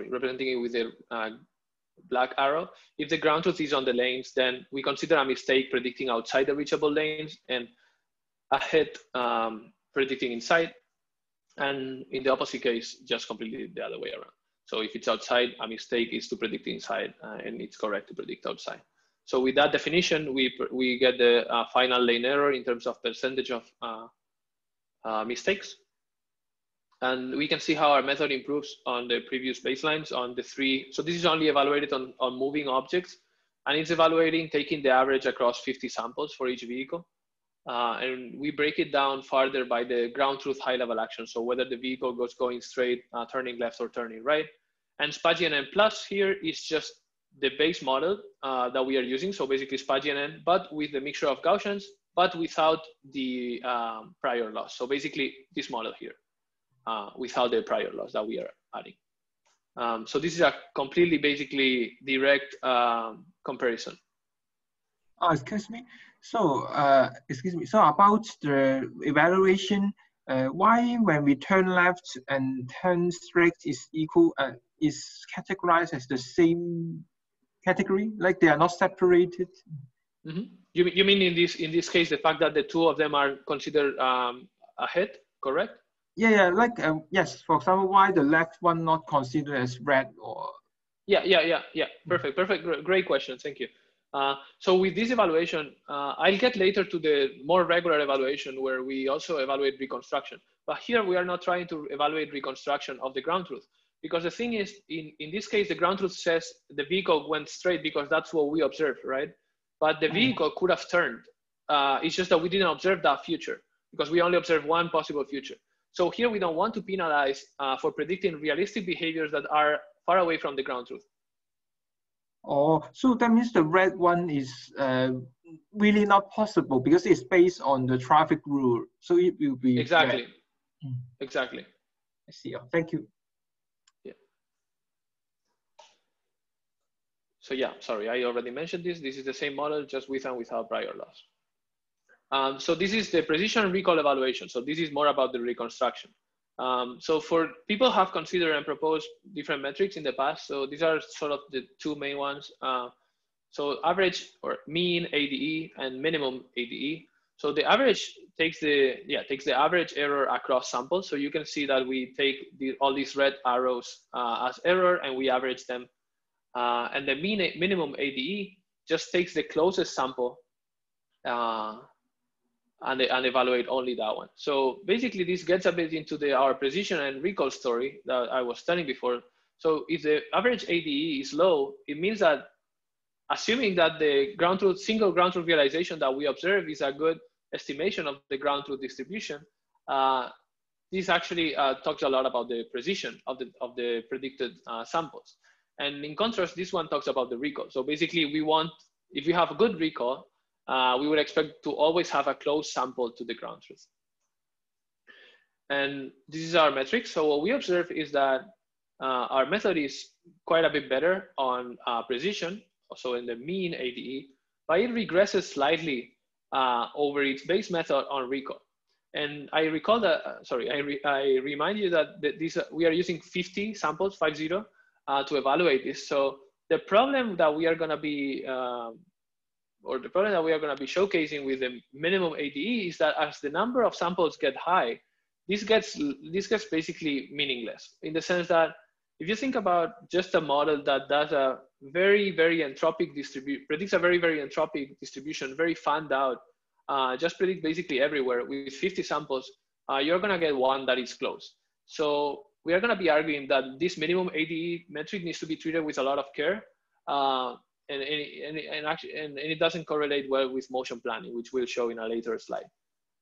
representing it with a black arrow. If the ground truth is on the lanes, then we consider a mistake predicting outside the reachable lanes and a hit predicting inside. And in the opposite case, just completely the other way around. So if it's outside, a mistake is to predict inside, and it's correct to predict outside. So with that definition, we get the final lane error in terms of percentage of mistakes. And we can see how our method improves on the previous baselines on the three. So this is only evaluated on moving objects, and it's evaluating taking the average across 50 samples for each vehicle. And we break it down further by the ground truth high level action. So whether the vehicle goes going straight, turning left or turning right. And Spatially-Aware plus here is just the base model that we are using. So basically Spatially-Aware, but with the mixture of Gaussians, but without the prior loss. So basically this model here. Without the prior loss that we are adding. So this is a completely basically direct comparison. Oh, excuse me. So, So about the evaluation, why when we turn left and turn straight is equal, is categorized as the same category, like they are not separated? Mm-hmm. You mean in this case the fact that the two of them are considered ahead, correct? Yeah, like yes. For example, why the left one not considered as red or? Yeah. Perfect. Great question. Thank you. So with this evaluation, I'll get later to the more regular evaluation where we also evaluate reconstruction. But here we are not trying to evaluate reconstruction of the ground truth, because the thing is, in this case, the ground truth says the vehicle went straight because that's what we observed, right? But the vehicle could have turned. It's just that we didn't observe that future because we only observed one possible future. So here we don't want to penalize for predicting realistic behaviors that are far away from the ground truth. Oh, so that means the red one is really not possible because it's based on the traffic rule. So it will be exactly. Red. Exactly. I see. Oh, thank you. Yeah. So yeah, sorry, I already mentioned this. This is the same model, just with and without prior loss. So this is the precision recall evaluation. So this is more about the reconstruction. So for people have considered and proposed different metrics in the past. So these are sort of the two main ones. So average or mean ADE and minimum ADE. So the average takes the average error across samples. So you can see that we take all these red arrows as error and we average them. And the minimum ADE just takes the closest sample and evaluate only that one. So basically this gets a bit into our precision and recall story that I was telling before. So if the average ADE is low, it means that assuming that the ground truth, single ground truth realization that we observe is a good estimation of the ground truth distribution, this actually talks a lot about the precision of the predicted samples. And in contrast, this one talks about the recall. So basically we want, if we have a good recall, we would expect to always have a close sample to the ground truth. And this is our metric. So what we observe is that our method is quite a bit better on precision, also in the mean ADE, but it regresses slightly over its base method on recall. And I recall that, I remind you that we are using 50 samples, 50, to evaluate this. So the problem that we are going to be showcasing with the minimum ADE is that as the number of samples get high, this gets basically meaningless in the sense that if you think about just a model that does a very, very entropic predicts a very, very entropic distribution, very fanned out, just predict basically everywhere with 50 samples, you're gonna get one that is close. So we are gonna be arguing that this minimum ADE metric needs to be treated with a lot of care, and it doesn't correlate well with motion planning, which we'll show in a later slide.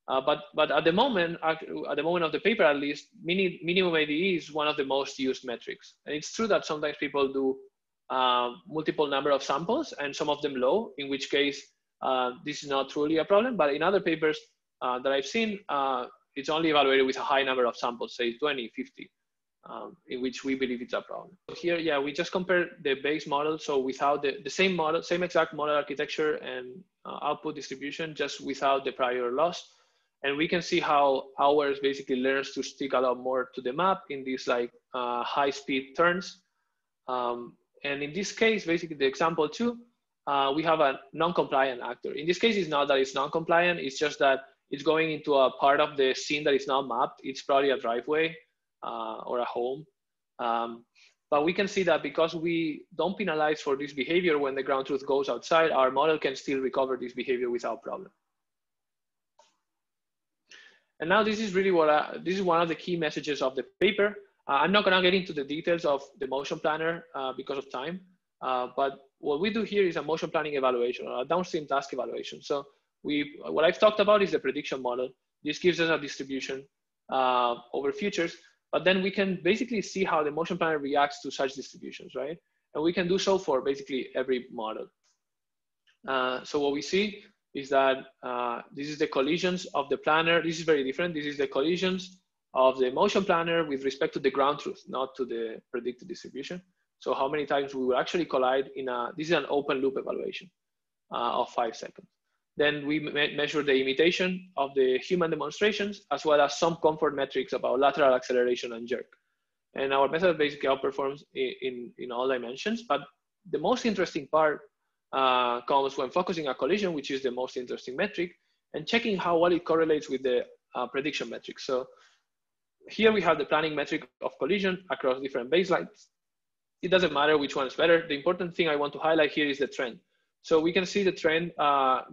But at the moment of the paper, at least, minimum ADE is one of the most used metrics. And it's true that sometimes people do multiple number of samples and some of them low, in which case this is not truly a problem. But in other papers that I've seen, it's only evaluated with a high number of samples, say 20, 50, in which we believe it's a problem. Here, yeah, we just compare the base model. So without the same model, same exact model architecture and output distribution, just without the prior loss. And we can see how ours basically learns to stick a lot more to the map in these like high speed turns. And in this case, basically the example 2, we have a non-compliant actor. In this case, it's not that it's non-compliant, it's just that it's going into a part of the scene that is not mapped. It's probably a driveway or a home. But we can see that because we don't penalize for this behavior when the ground truth goes outside, our model can still recover this behavior without problem. And now this is really this is one of the key messages of the paper. I'm not gonna get into the details of the motion planner because of time, but what we do here is a motion planning evaluation, or a downstream task evaluation. So what I've talked about is the prediction model. This gives us a distribution over futures, but then we can basically see how the motion planner reacts to such distributions, right? And we can do so for basically every model. So what we see is that this is the collisions of the planner. This is very different. This is the collisions of the motion planner with respect to the ground truth, not to the predicted distribution. So how many times we will actually collide in this is an open loop evaluation of 5 seconds. Then we measure the imitation of the human demonstrations, as well as some comfort metrics about lateral acceleration and jerk. And our method basically outperforms in all dimensions. But the most interesting part comes when focusing on collision, which is the most interesting metric, and checking how well it correlates with the prediction metric. So here we have the planning metric of collision across different baselines. It doesn't matter which one is better. The important thing I want to highlight here is the trend. So we can see the trend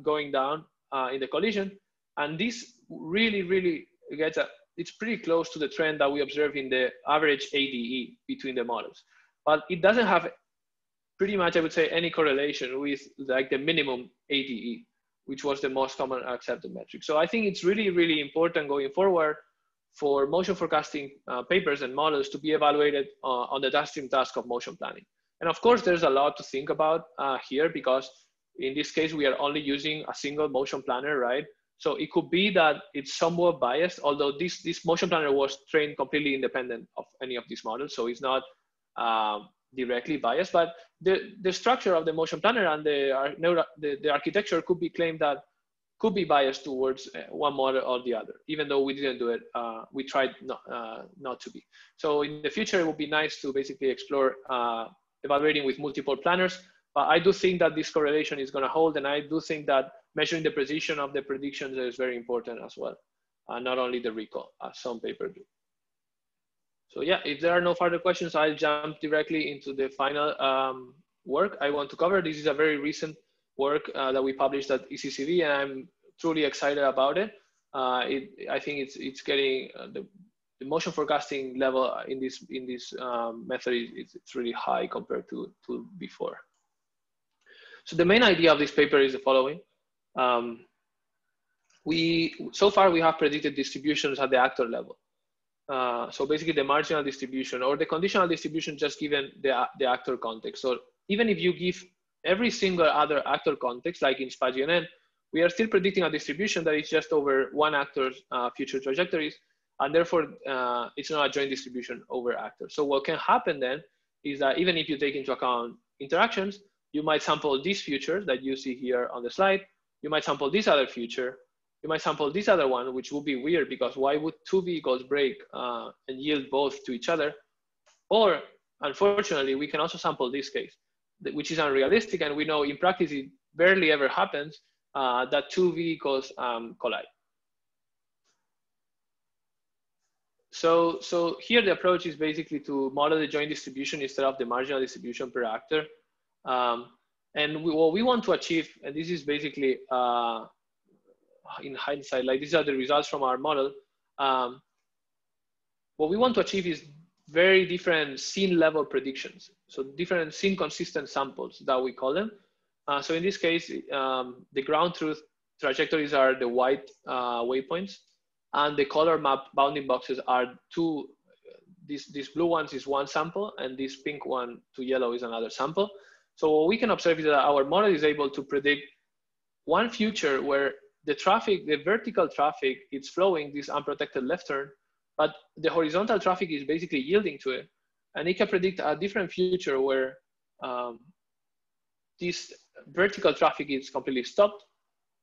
going down in the collision, and this really gets it's pretty close to the trend that we observe in the average ADE between the models. But it doesn't have pretty much, I would say, any correlation with like the minimum ADE, which was the most common accepted metric. So I think it's really important going forward for motion forecasting papers and models to be evaluated on the downstream task of motion planning. And of course, there's a lot to think about here, because in this case, we are only using a single motion planner, right? So it could be that it's somewhat biased, although this motion planner was trained completely independent of any of these models. So it's not directly biased, but the structure of the motion planner and the architecture could be claimed that could be biased towards one model or the other, even though we didn't do it. We tried not to be. So in the future, it would be nice to basically explore evaluating with multiple planners. But I do think that this correlation is going to hold, and I do think that measuring the precision of the predictions is very important as well, not only the recall, as some papers do. So yeah, if there are no further questions, I'll jump directly into the final work I want to cover. This is a very recent work that we published at ECCV, and I'm truly excited about it. I think it's getting the motion forecasting level in this method it's really high compared to before. So the main idea of this paper is the following. So far we have predicted distributions at the actor level. So basically the marginal distribution or the conditional distribution just given the actor context. So even if you give every single other actor context, like in Spatially-Aware, we are still predicting a distribution that is just over one actor's future trajectories, and therefore it's not a joint distribution over actors. So what can happen then is that even if you take into account interactions, you might sample this future that you see here on the slide, you might sample this other future, you might sample this other one, which would be weird because why would two vehicles break and yield both to each other? Or unfortunately, we can also sample this case, which is unrealistic, and we know in practice it barely ever happens that two vehicles collide. So here the approach is basically to model the joint distribution instead of the marginal distribution per actor. And what we want to achieve, and this is basically in hindsight, like these are the results from our model. What we want to achieve is very different scene level predictions. So different scene consistent samples that we call them. So in this case, the ground truth trajectories are the white waypoints, and the color map bounding boxes are two. These blue ones is one sample, and this pink one to yellow is another sample. So what we can observe is that our model is able to predict one future where the traffic, the vertical traffic, it's flowing this unprotected left turn, but the horizontal traffic is basically yielding to it. And it can predict a different future where this vertical traffic is completely stopped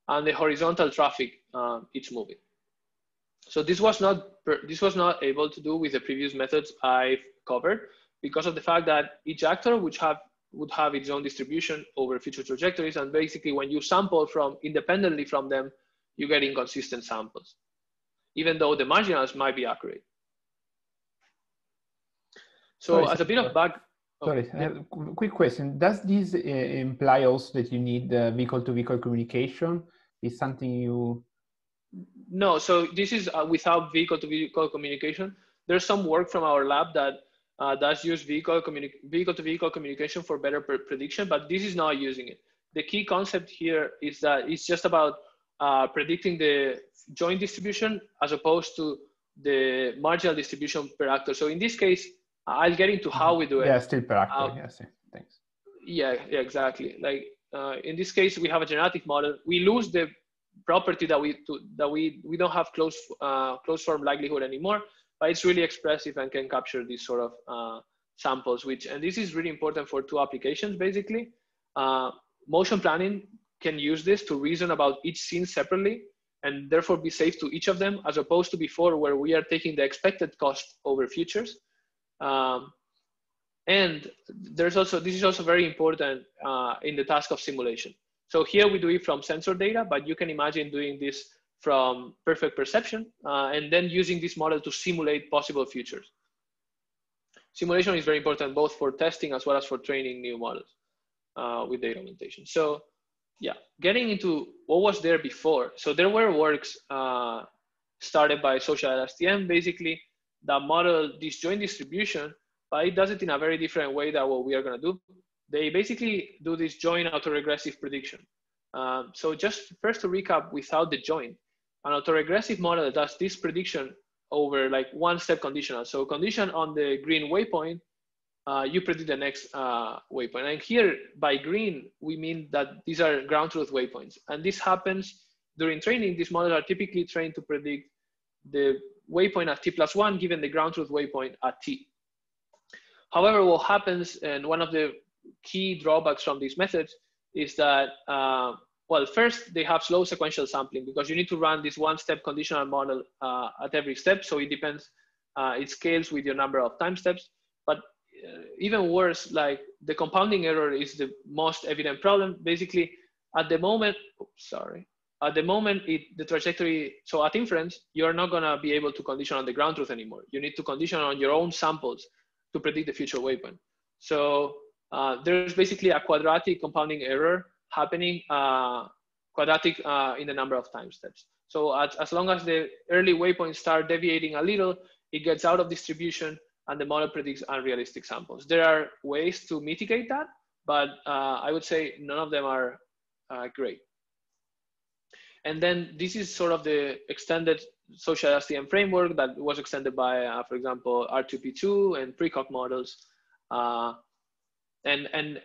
and the horizontal traffic it's moving. So this was not able to do with the previous methods I've covered because of the fact that each actor would have its own distribution over future trajectories. And basically when you sample from independently from them, you get inconsistent samples, even though the marginals might be accurate. So as a bit of back. Sorry, I have a quick question. Does this imply also that you need vehicle-to-vehicle communication? Is something you... No, so this is without vehicle-to-vehicle communication. There's some work from our lab that does use vehicle-to-vehicle communication for better prediction, but this is not using it. The key concept here is that it's just about predicting the joint distribution as opposed to the marginal distribution per actor. So in this case, I'll get into how we do it. Yeah, still per actor, yes, thanks. Yeah, exactly. Like in this case, we have a genetic model. We lose the property that we don't have closed form likelihood anymore, but it's really expressive and can capture these sort of samples, and this is really important for two applications, basically. Motion planning can use this to reason about each scene separately and therefore be safe to each of them, as opposed to before where we are taking the expected cost over futures. And this is also very important in the task of simulation. So here we do it from sensor data, but you can imagine doing this from perfect perception and then using this model to simulate possible futures. Simulation is very important both for testing as well as for training new models with data augmentation. So yeah, getting into what was there before. So there were works started by Social LSTM basically that model this joint distribution, but it does it in a very different way than what we are going to do. They basically do this joint autoregressive prediction. So just first to recap, without the joint, an autoregressive model does this prediction over like one-step conditional. So condition on the green waypoint, you predict the next waypoint. And here by green, we mean that these are ground truth waypoints. And this happens during training. These models are typically trained to predict the waypoint at t+1 given the ground truth waypoint at t. However, what happens, and one of the key drawbacks from these methods is that, well, first they have slow sequential sampling because you need to run this one-step conditional model at every step. So it depends, it scales with your number of time steps. But even worse, like the compounding error is the most evident problem. Basically, at the moment, at the moment, the trajectory, so at inference, you're not gonna be able to condition on the ground truth anymore. You need to condition on your own samples to predict the future waypoint. So there's basically a quadratic compounding error happening, quadratic in the number of time steps. So as long as the early waypoints start deviating a little, it gets out of distribution and the model predicts unrealistic samples. There are ways to mitigate that, but I would say none of them are great. And then this is sort of the extended social LSTM framework that was extended by, for example, R2P2 and precoc models. And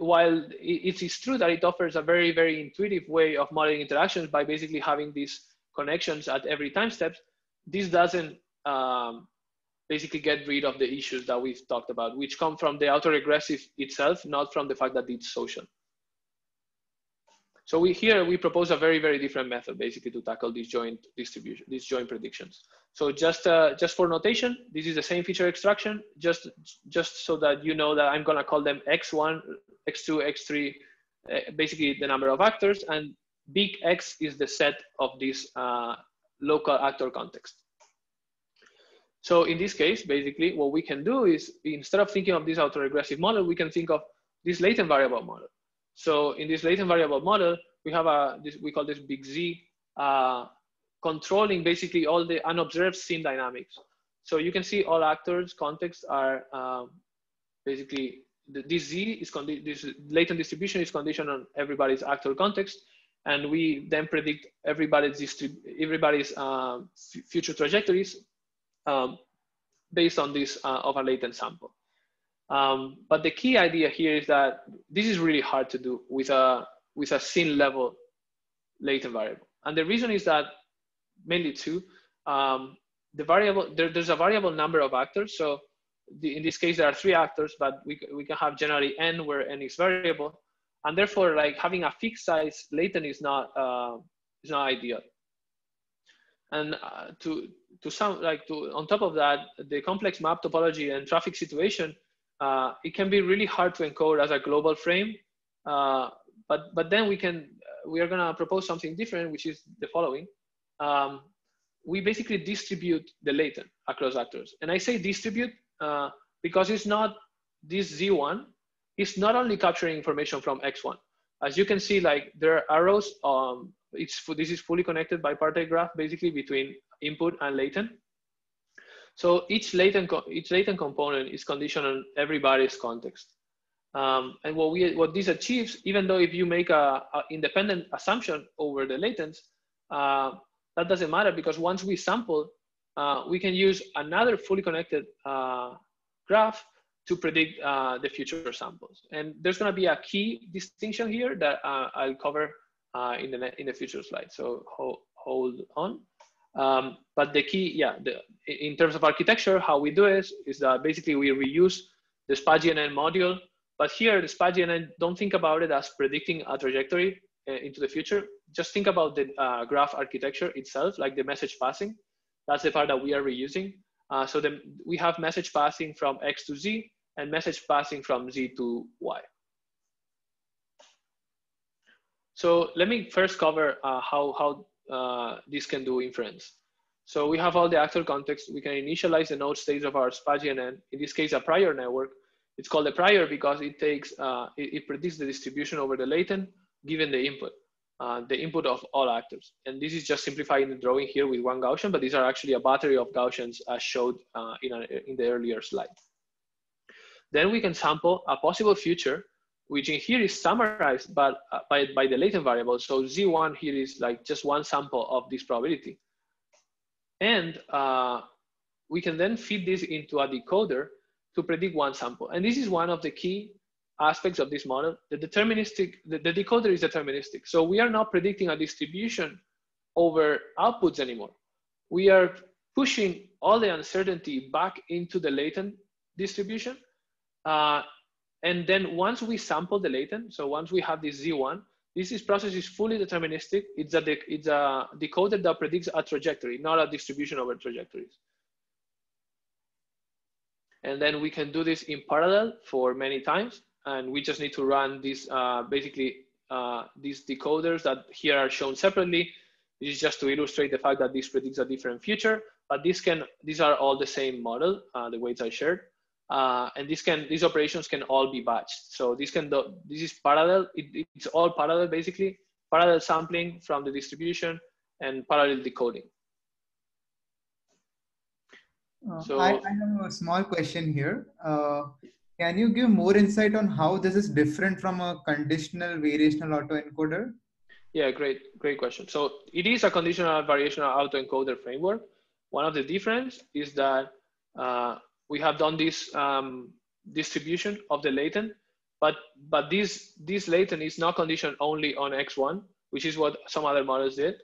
while it is true that it offers a very, very intuitive way of modeling interactions by basically having these connections at every time step, this doesn't basically get rid of the issues that we've talked about, which come from the autoregressive itself, not from the fact that it's social. So here we propose a very, very different method basically to tackle this joint distribution, these joint predictions. So just for notation, this is the same feature extraction, just so that you know that I'm gonna call them X1, X2, X3, basically the number of actors, and big X is the set of this local actor context. So in this case, basically, what we can do is, instead of thinking of this autoregressive model, we can think of this latent variable model. So in this latent variable model, we have we call this big Z, controlling basically all the unobserved scene dynamics. So you can see all actors' contexts are basically, this Z is this latent distribution is conditioned on everybody's actor context, and we then predict everybody's future trajectories based on this of a latent sample. But the key idea here is that this is really hard to do with a scene level latent variable, and the reason is that mainly two. The variable, there's a variable number of actors. So in this case, there are 3 actors, but we can have generally n, where n is variable, and therefore, like, having a fixed size latent is not ideal. And on top of that, the complex map topology and traffic situation, it can be really hard to encode as a global frame. But then we are gonna propose something different, which is the following. We basically distribute the latent across actors. And I say distribute because it's not this Z1, it's not only capturing information from X1. As you can see, like, there are arrows, this is fully connected bipartite graph, basically, between input and latent. So each latent component is conditioned on everybody's context. And what this achieves, even though if you make a independent assumption over the latents, that doesn't matter, because once we sample, we can use another fully connected graph to predict the future samples. And there's going to be a key distinction here that I'll cover in the future slide. So hold on. But the key, in terms of architecture, how we do it is that basically we reuse the SPA-GNN module. But here, the SPA-GNN, don't think about it as predicting a trajectory into the future. Just think about the graph architecture itself, like the message passing. That's the part that we are reusing. So then we have message passing from X to Z and message passing from Z to Y. So let me first cover how this can do inference. So we have all the actor context. We can initialize the node states of our SPA-GNN, in this case, a prior network. It's called a prior because it takes, it predicts the distribution over the latent given the input of all actors. And this is just simplifying the drawing here with one Gaussian, but these are actually a battery of Gaussians as showed in the earlier slide. Then we can sample a possible future, which in here is summarized by the latent variable. So Z1 here is like just one sample of this probability. And we can then feed this into a decoder to predict one sample. And this is one of the key aspects of this model. The decoder is deterministic. So we are not predicting a distribution over outputs anymore. We are pushing all the uncertainty back into the latent distribution. And then once we sample the latent, so once we have this Z1, this process is fully deterministic. It's a decoder that predicts a trajectory, not a distribution over trajectories. And then we can do this in parallel for many times. And we just need to run these, these decoders that here are shown separately. This is just to illustrate the fact that this predicts a different future, but these are all the same model, the weights I shared. And these operations can all be batched. So this is parallel. It's all parallel, basically, parallel sampling from the distribution and parallel decoding. I have a small question here. Can you give more insight on how this is different from a conditional variational autoencoder? Yeah, great question. So it is a conditional variational autoencoder framework. One of the difference is that we have done this distribution of the latent, but this latent is not conditioned only on X1, which is what some other models did.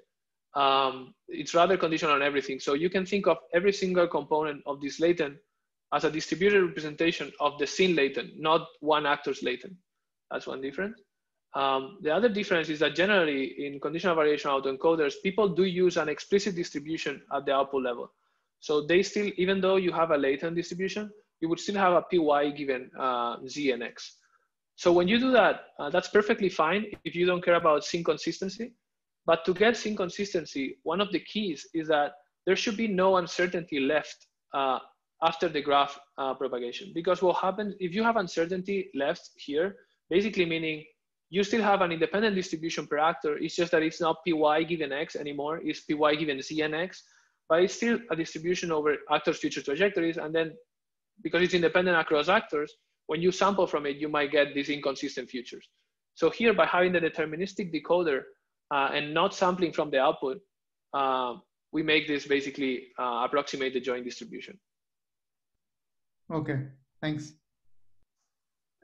It's rather conditioned on everything. So you can think of every single component of this latent as a distributed representation of the scene latent, not one actor's latent. That's one difference. The other difference is that generally in conditional variational autoencoders, people do use an explicit distribution at the output level. So they still, even though you have a latent distribution, you would still have a PY given Z and X. So when you do that, that's perfectly fine if you don't care about scene consistency. But to get scene consistency, one of the keys is that there should be no uncertainty left after the graph propagation. Because what happens if you have uncertainty left here, basically meaning you still have an independent distribution per actor. It's just that it's not py given x anymore. It's py given z and x, but it's still a distribution over actors' future trajectories. And then because it's independent across actors, when you sample from it, you might get these inconsistent futures. So here, by having the deterministic decoder and not sampling from the output, we make this basically approximate the joint distribution. Okay, thanks.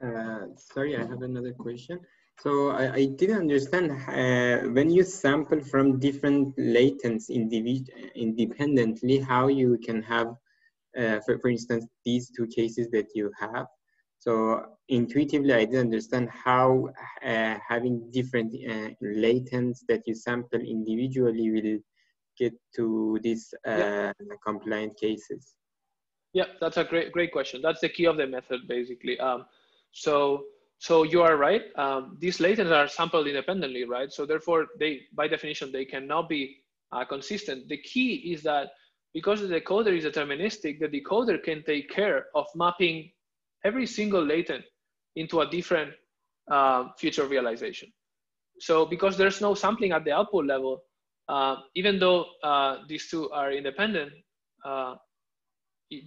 Sorry, I have another question. So I didn't understand when you sample from different latents independently, how you can have, for instance, these two cases that you have. So intuitively, I didn't understand how having different latents that you sample individually will get to these compliant cases. Yeah, that's a great question. That's the key of the method, basically. So you are right. These latents are sampled independently, right? So therefore, they, by definition, they cannot be consistent. The key is that because the decoder is deterministic, the decoder can take care of mapping every single latent into a different future realization. So because there's no sampling at the output level, even though these two are independent,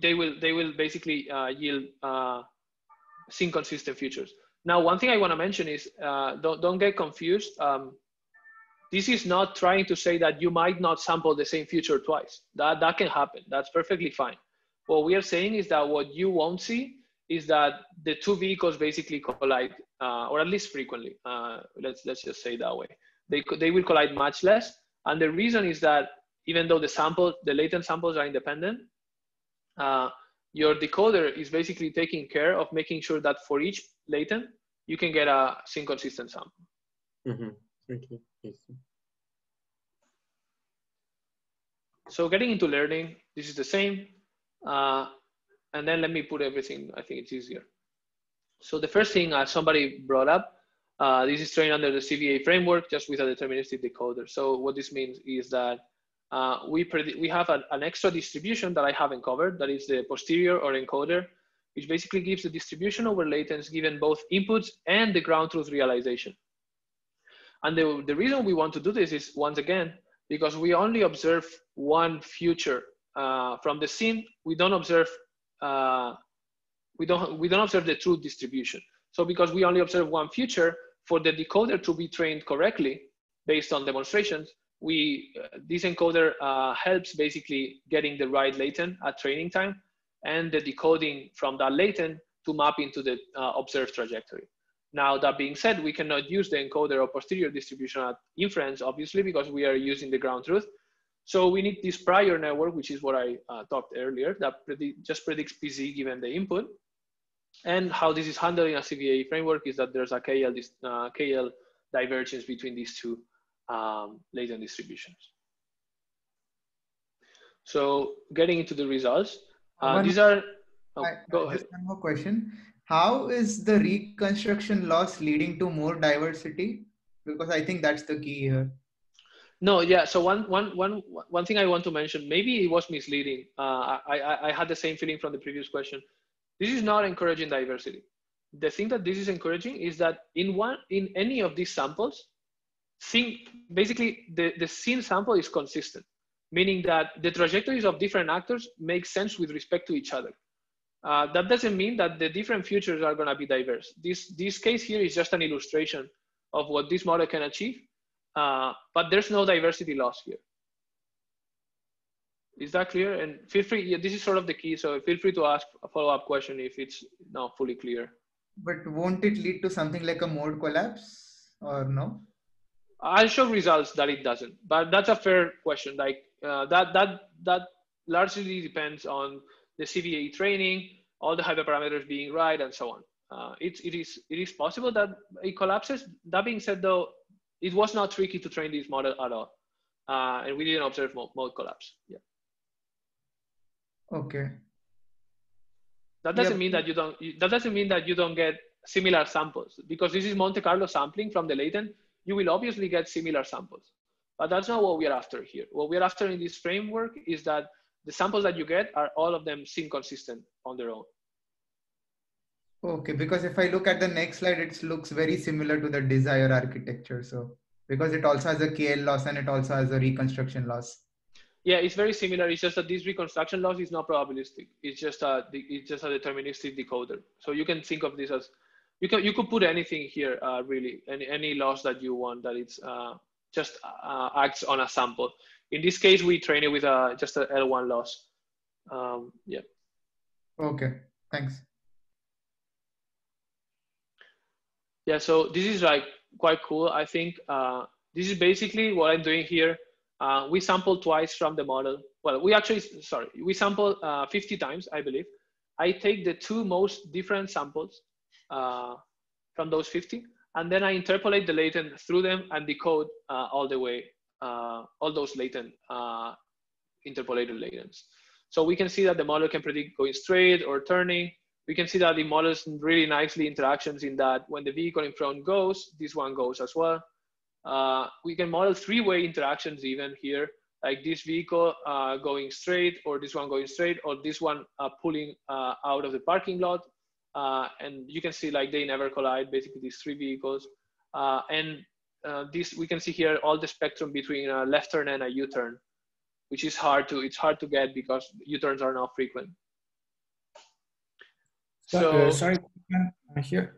they will basically yield sync consistent futures. Now, one thing I want to mention is don't get confused. This is not trying to say that you might not sample the same future twice. That can happen. That's perfectly fine. What we are saying is that what you won't see is that the two vehicles basically collide, or at least frequently. Let's just say that way. They will collide much less. And the reason is that even though the latent samples are independent, your decoder is basically taking care of making sure that for each latent, you can get a sync consistent sample. Mm-hmm. Okay. Yes. So getting into learning, this is the same. And then let me put everything, I think it's easier. So the first thing somebody brought up, this is trained under the CVA framework, just with a deterministic decoder. So what this means is that we have an extra distribution that I haven't covered, that is the posterior or encoder, which basically gives the distribution over latents given both inputs and the ground truth realization. And the reason we want to do this is, once again, because we only observe one future from the scene. We don't observe we don't observe the true distribution. So because we only observe one future, for the decoder to be trained correctly based on demonstrations, this encoder helps basically getting the right latent at training time and the decoding from that latent to map into the observed trajectory. Now, that being said, we cannot use the encoder or posterior distribution at inference, obviously, because we are using the ground truth. So we need this prior network, which is what I talked earlier, that just predicts PZ given the input. And how this is handled in a CVA framework is that there's a KL divergence between these two latent distributions. So getting into the results, these are, go ahead. Just one more question. How is the reconstruction loss leading to more diversity? Because I think that's the key here. No, yeah. So one thing I want to mention, maybe it was misleading. I had the same feeling from the previous question. This is not encouraging diversity. The thing that this is encouraging is that in any of these samples, basically the scene sample is consistent, meaning that the trajectories of different actors make sense with respect to each other. That doesn't mean that the different futures are going to be diverse. This case here is just an illustration of what this model can achieve, but there's no diversity loss here. Is that clear? And feel free, yeah, this is sort of the key, so feel free to ask a follow-up question if it's not fully clear. But won't it lead to something like a mode collapse or no? I'll show results that it doesn't, but that's a fair question. Like that largely depends on the CVA training, all the hyperparameters being right, and so on. It is possible that it collapses. That being said, though, it was not tricky to train this model at all, and we didn't observe mode collapse. Yeah. Okay. That doesn't mean that you don't. That doesn't mean that you don't get similar samples, because this is Monte Carlo sampling from the latent. You will obviously get similar samples, but that's not what we are after here. What we are after in this framework is that the samples that you get are all of them seem consistent on their own. Okay, because if I look at the next slide, it looks very similar to the Desire architecture. So because it also has a KL loss and it also has a reconstruction loss. Yeah, it's very similar. It's just that this reconstruction loss is not probabilistic. It's just a deterministic decoder. So you can think of this as, you could put anything here, really, any loss that you want that it's just acts on a sample. In this case, we train it with just a L1 loss. Yeah. Okay, thanks. Yeah, so this is like quite cool. I think this is basically what I'm doing here. We sample twice from the model. Well, we sample 50 times, I believe. I take the two most different samples from those 50, and then I interpolate the latent through them and decode all the way, all those latent interpolated latents. So we can see that the model can predict going straight or turning. We can see that the models really nicely interactions in that when the vehicle in front goes, this one goes as well. We can model three-way interactions even here, like this vehicle going straight, or this one going straight, or this one pulling out of the parking lot. And you can see like they never collide, basically these three vehicles. This, we can see here all the spectrum between a left turn and a U-turn, which is hard to get because U-turns are not frequent. So, sorry, here,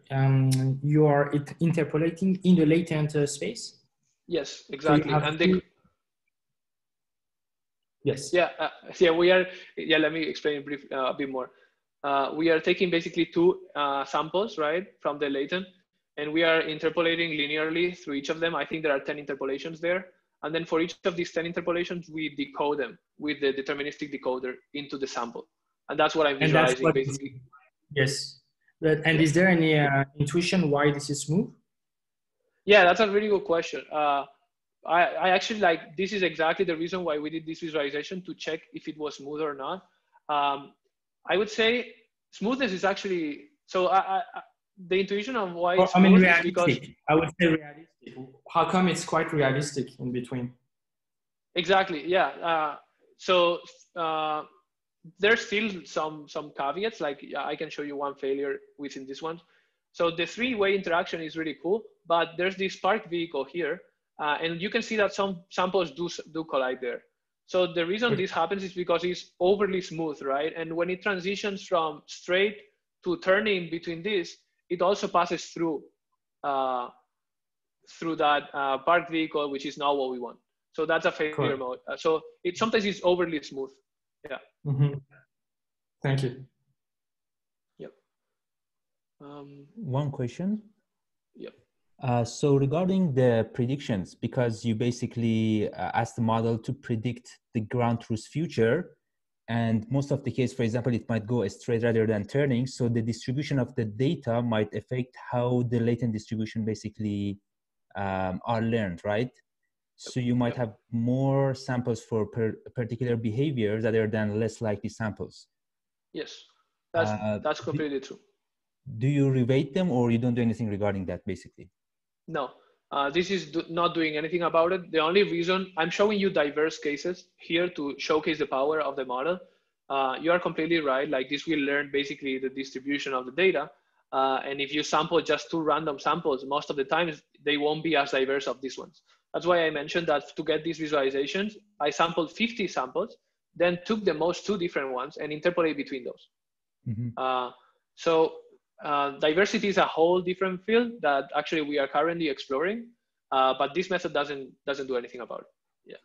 you are interpolating in the latent space? Yes, exactly. So and yes. Yeah, we are, let me explain a bit more. We are taking basically two samples, right, from the latent, and we are interpolating linearly through each of them. I think there are 10 interpolations there. And then for each of these 10 interpolations, we decode them with the deterministic decoder into the sample. And that's what I'm visualizing, basically. Yes. And is there any intuition why this is smooth? Yeah, that's a really good question. I actually like, this is exactly the reason why we did this visualization, to check if it was smooth or not. I would say smoothness is actually, so the intuition of why it's smooth is because, I would say realistic. How come it's quite realistic in between? Exactly, yeah. There's still some caveats, like I can show you one failure within this one. So the three-way interaction is really cool, but there's this parked vehicle here, and you can see that some samples do collide there. So the reason this happens is because it's overly smooth, right? And when it transitions from straight to turning between this, it also passes through that parked vehicle, which is not what we want. So that's a failure mode. So it sometimes is overly smooth. Yeah. Mm-hmm. Thank you. Yep. One question. Yep. So regarding the predictions, because you basically ask the model to predict the ground truth future, and most of the case, for example, it might go straight rather than turning. So the distribution of the data might affect how the latent distribution basically are learned, right? So you might have more samples for particular behaviors rather than less likely samples. Yes, that's completely true. Do you reweight them, or you don't do anything regarding that, basically? No, this is not doing anything about it. The only reason I'm showing you diverse cases here to showcase the power of the model. You are completely right. Like this will learn basically the distribution of the data. And if you sample just two random samples, most of the times they won't be as diverse of these ones. That's why I mentioned that to get these visualizations, I sampled 50 samples, then took the most two different ones and interpolate between those. Mm-hmm. Diversity is a whole different field that actually we are currently exploring, but this method doesn't do anything about it.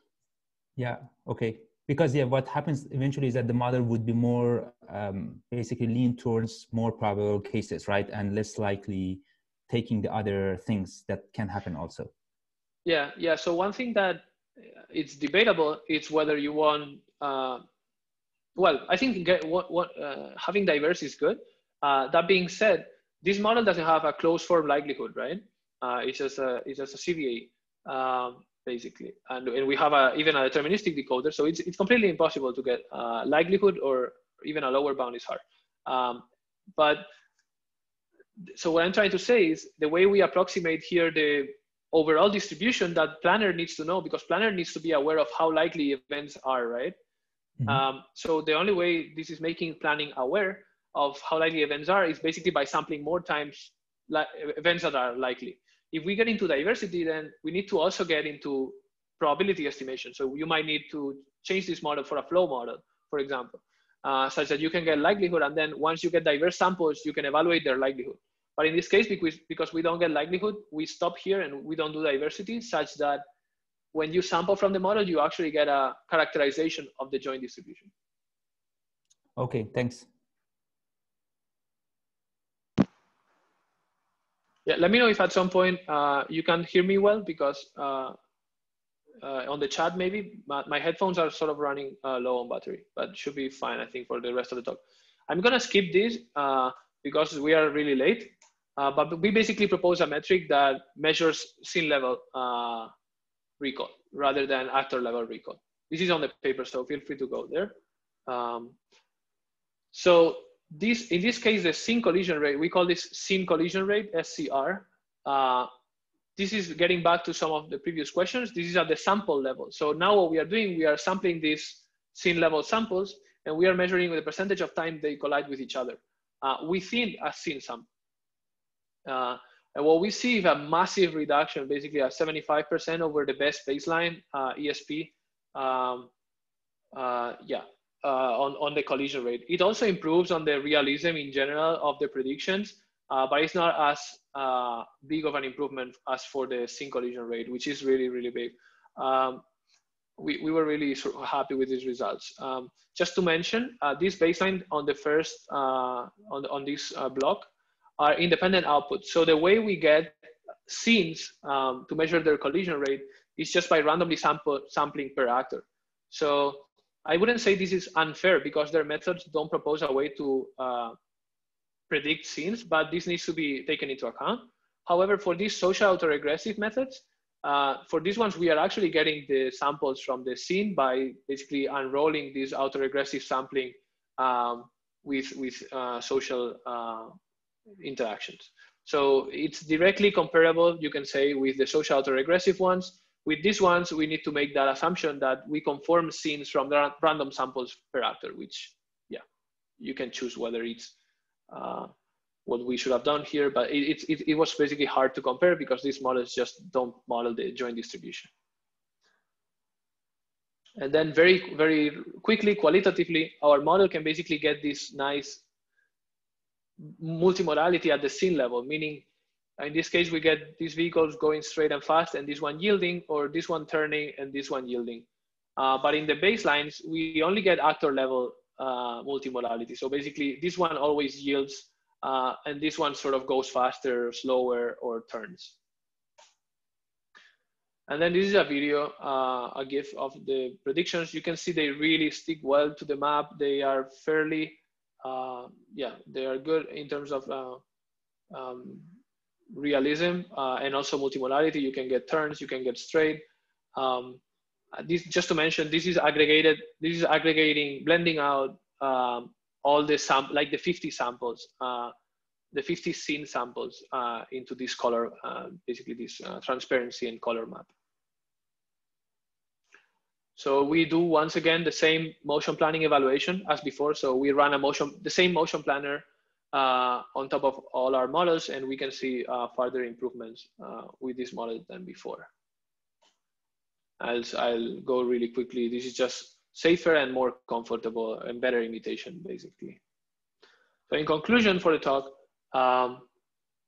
Yeah. Okay. Because what happens eventually is that the model would be more basically lean towards more probable cases, right, and less likely taking the other things that can happen also. Yeah. So one thing that it's debatable is whether you want. Well, I think having diverse is good. That being said, this model doesn't have a closed form likelihood, right? It's just a CVA basically, and we have even a deterministic decoder, so it's completely impossible to get likelihood, or even a lower bound is hard. But so what I'm trying to say is the way we approximate here the overall distribution that planner needs to know, because planner needs to be aware of how likely events are, right? So the only way this is making planning aware of how likely events are is basically by sampling more times events that are likely. If we get into diversity, then we need to also get into probability estimation. So you might need to change this model for a flow model, for example, such that you can get likelihood. And then once you get diverse samples, you can evaluate their likelihood. But in this case, because we don't get likelihood, we stop here and we don't do diversity, such that when you sample from the model, you actually get a characterization of the joint distribution. Okay, thanks. Yeah, let me know if at some point you can hear me well, because on the chat, maybe my headphones are sort of running low on battery, but should be fine, I think, for the rest of the talk. I'm gonna skip this because we are really late, but we basically propose a metric that measures scene level recall rather than actor level recall. This is on the paper, so feel free to go there. So in this case, the scene collision rate, we call this scene collision rate, SCR. This is getting back to some of the previous questions. This is at the sample level. So now what we are doing, we are sampling these scene level samples, and we are measuring the percentage of time they collide with each other within a scene sample. And what we see is a massive reduction, basically a 75% over the best baseline ESP. On the collision rate. It also improves on the realism in general of the predictions, but it's not as big of an improvement as for the scene collision rate, which is really, really big. We were really happy with these results. Just to mention, this baseline on the first, on this block are independent outputs. So the way we get scenes to measure their collision rate is just by randomly sampling per actor. So I wouldn't say this is unfair because their methods don't propose a way to predict scenes, but this needs to be taken into account. However, for these social autoregressive methods, for these ones, we are actually getting the samples from the scene by basically unrolling this autoregressive sampling with social interactions. So it's directly comparable, you can say, with the social autoregressive ones. With these ones, we need to make that assumption that we conform scenes from the random samples per actor, which, yeah, you can choose whether it's what we should have done here, but it was basically hard to compare because these models just don't model the joint distribution. And then very, very quickly, qualitatively, our model can basically get this nice multimodality at the scene level, meaning in this case, we get these vehicles going straight and fast and this one yielding, or this one turning and this one yielding. But in the baselines, we only get actor level multimodality. So basically this one always yields and this one sort of goes faster, slower, or turns. And then this is a video, a GIF of the predictions. You can see they really stick well to the map. They are fairly, they are good in terms of realism and also multimodality. You can get turns, you can get straight. This, just to mention, this is aggregated. This is aggregating, blending out all the like the 50 samples, the 50 scene samples into this color, basically this transparency and color map. So we do once again the same motion planning evaluation as before. So we run the same motion planner on top of all our models, and we can see further improvements with this model than before. I'll go really quickly. This is just safer and more comfortable and better imitation, basically. So in conclusion for the talk,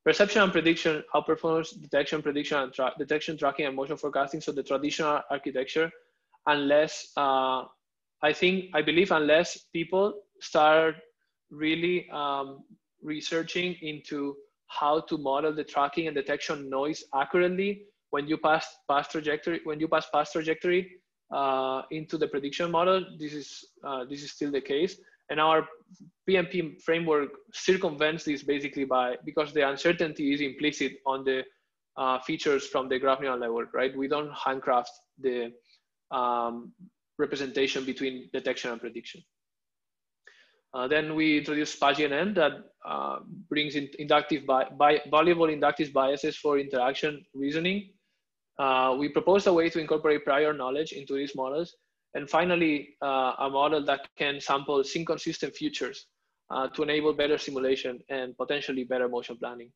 perception and prediction outperforms detection, prediction, and detection, tracking, and motion forecasting. So the traditional architecture, unless I believe unless people start really researching into how to model the tracking and detection noise accurately when you pass past trajectory into the prediction model, this is still the case. And our PMP framework circumvents this basically because the uncertainty is implicit on the features from the graph neural network, right? We don't handcraft the representation between detection and prediction. Then we introduce SPA-GNN that brings in valuable inductive biases for interaction reasoning. We proposed a way to incorporate prior knowledge into these models. And finally, a model that can sample inconsistent futures to enable better simulation and potentially better motion planning.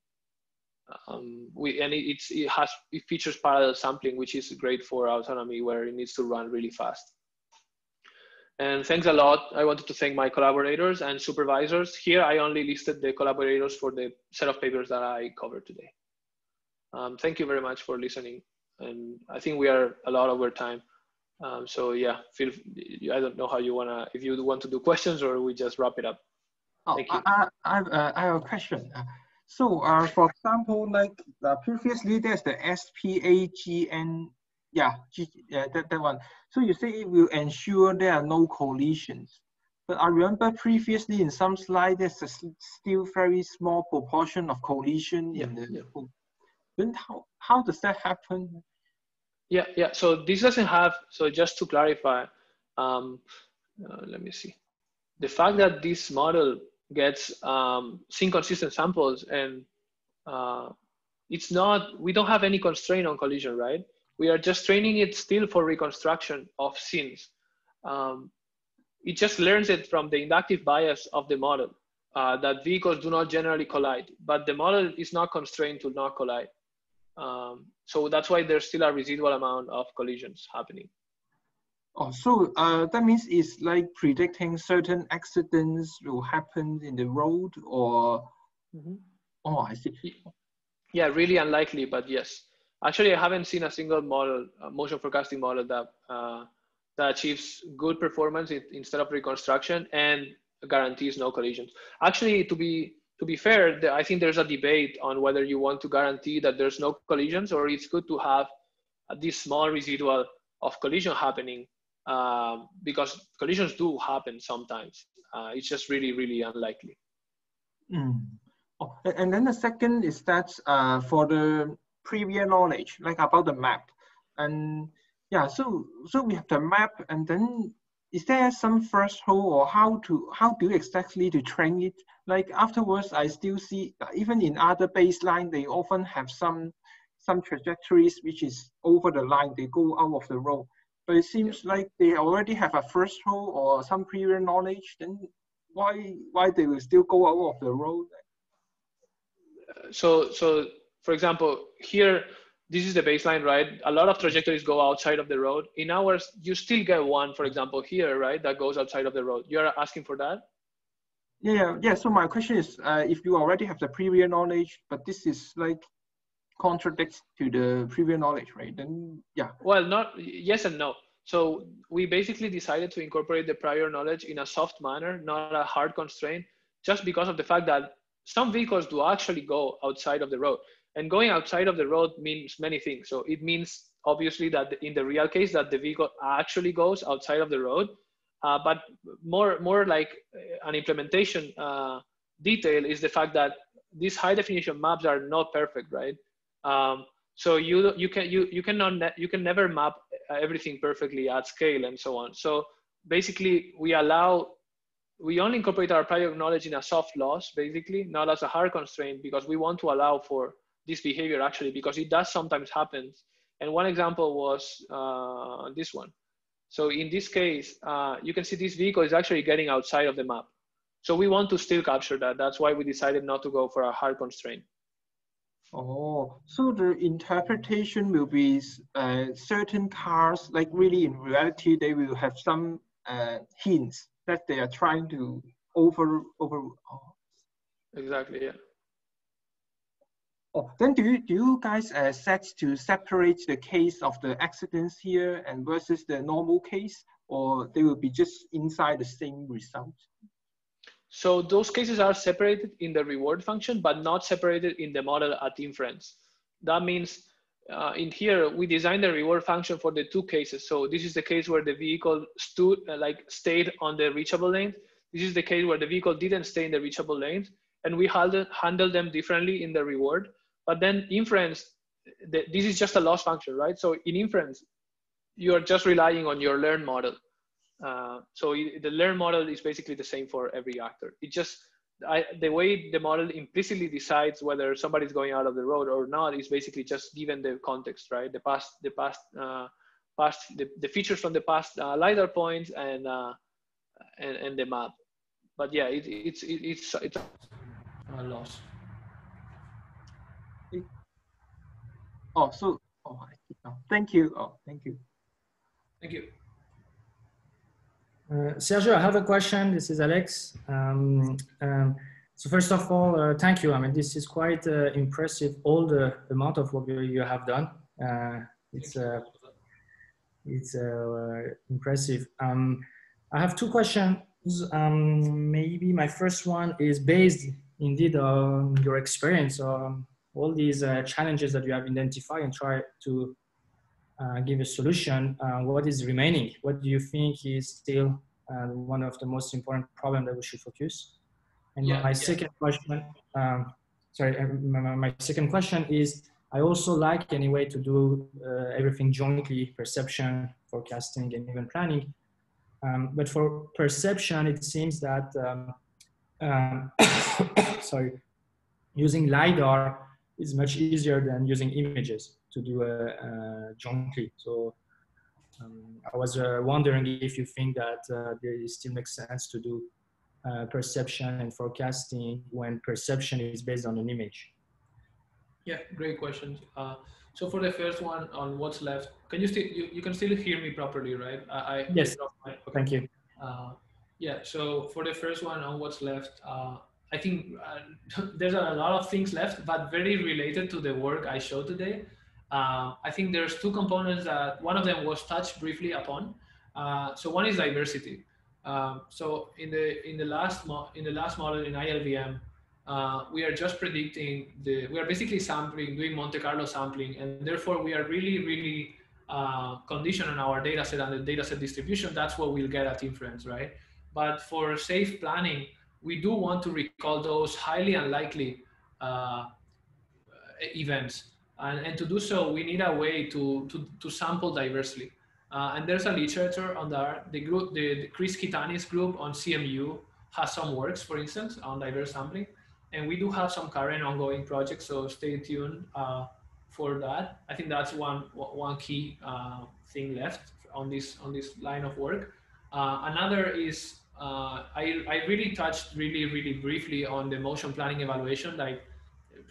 It features parallel sampling, which is great for autonomy where it needs to run really fast. And thanks a lot. I wanted to thank my collaborators and supervisors. Here, I only listed the collaborators for the set of papers that I covered today. Thank you very much for listening. And I think we are a lot over time. So yeah, I don't know how you wanna, if you want to do questions or we just wrap it up. Thank you. I have a question. So for example, like previously there's the SPAGN, that one. So you say it will ensure there are no collisions. But I remember previously in some slide, there's still very small proportion of collision in the book. Then how does that happen? Yeah. So this doesn't have, so just to clarify, let me see. The fact that this model gets inconsistent samples and it's not, we don't have any constraint on collision, right? We are just training it still for reconstruction of scenes. It just learns it from the inductive bias of the model that vehicles do not generally collide, but the model is not constrained to not collide. So that's why there's still a residual amount of collisions happening. Oh, so that means it's like predicting certain accidents will happen in the road or, oh, I see. Yeah, really unlikely, but yes. Actually, I haven't seen a single model, motion forecasting model that achieves good performance instead of reconstruction and guarantees no collisions. Actually, to be fair, I think there's a debate on whether you want to guarantee that there's no collisions or it's good to have this small residual of collision happening because collisions do happen sometimes. It's just really, really unlikely. Oh, and then the second is that for the previous knowledge, like about the map. And yeah, so we have the map, and then is there some threshold or how do you exactly to train it? Like afterwards, I still see even in other baseline, they often have some trajectories which is over the line, they go out of the road. But it seems like they already have a threshold or some previous knowledge. Then why they will still go out of the road? So for example, here, this is the baseline, right? A lot of trajectories go outside of the road. In ours, you still get one, for example, here, right? That goes outside of the road. You're asking for that? Yeah. So my question is, if you already have the previous knowledge, but this is like contradicts to the previous knowledge, right? Then yeah. Well, yes and no. So we basically decided to incorporate the prior knowledge in a soft manner, not a hard constraint, just because of the fact that some vehicles do actually go outside of the road. And going outside of the road means many things. So it means obviously that in the real case that the vehicle actually goes outside of the road, but more like an implementation detail is the fact that these high definition maps are not perfect, right? So you can never map everything perfectly at scale and so on. So basically we only incorporate our prior knowledge in a soft loss, basically, not as a hard constraint, because we want to allow for this behavior actually, because it does sometimes happen. And one example was this one. So in this case, you can see this vehicle is actually getting outside of the map. So we want to still capture that. That's why we decided not to go for a hard constraint. Oh, so the interpretation will be certain cars, like really in reality, they will have some hints that they are trying to over. Oh. Exactly, yeah. Oh, then do you guys set to separate the case of the accidents here and versus the normal case, or they will be just inside the same result? So those cases are separated in the reward function, but not separated in the model at inference. That means in here, we designed the reward function for the two cases. So this is the case where the vehicle stayed on the reachable lane. This is the case where the vehicle didn't stay in the reachable lane. And we handle them differently in the reward. But then inference, this is just a loss function, right? So in inference, you're just relying on your learn model. So the learn model is basically the same for every actor. It just, the way the model implicitly decides whether somebody's going out of the road or not is basically just given the context, right? The past the features from the past LiDAR points and the map. But yeah, it's a loss. Oh, so thank you. Oh, thank you. Thank you. Sergio, I have a question. This is Alex. So first of all, thank you. I mean, this is quite impressive, all the amount of work you have done. It's impressive. I have two questions. Maybe my first one is based indeed on your experience on all these challenges that you have identified and try to give a solution. What is remaining? What do you think is still one of the most important problems that we should focus? And my second question, my second question is, I also like anyway to do everything jointly, perception, forecasting, and even planning. But for perception, it seems that, sorry, using LiDAR is much easier than using images to do jointly. So I was wondering if you think that it still makes sense to do perception and forecasting when perception is based on an image. Yeah, great questions. So for the first one on what's left, can you still you can still hear me properly, right? Yes. Okay. Thank you. Yeah. So for the first one on what's left, I think there's a lot of things left, but very related to the work I showed today. I think there's two components that one of them was touched briefly upon. So one is diversity. So in the last model in ILVM, we are just predicting we are basically sampling, doing Monte Carlo sampling, and therefore we are really conditioned on our data set and the data set distribution. That's what we'll get at Inference, right? But for safe planning, we do want to recall those highly unlikely events. And to do so, we need a way to sample diversely. And there's a literature on the Chris Kitani's group on CMU has some works, for instance, on diverse sampling. And we do have some current ongoing projects, so stay tuned for that. I think that's one key thing left on this line of work. Another is I really touched really briefly on the motion planning evaluation. Like,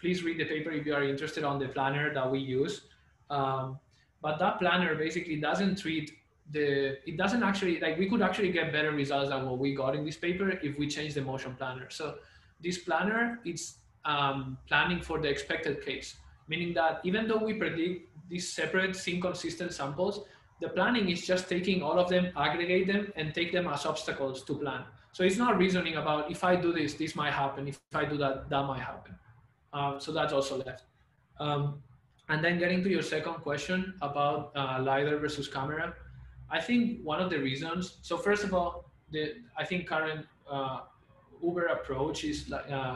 please read the paper if you are interested on the planner that we use. But that planner basically doesn't treat it doesn't actually, like, we could actually get better results than what we got in this paper if we change the motion planner. So this planner, it's planning for the expected case, meaning that even though we predict these separate inconsistent samples, the planning is just taking all of them, aggregate them, and take them as obstacles to plan. So it's not reasoning about, if I do this, this might happen. If I do that, that might happen. So that's also left. And then getting to your second question about LiDAR versus camera, I think one of the reasons, so first of all, I think current Uber approach is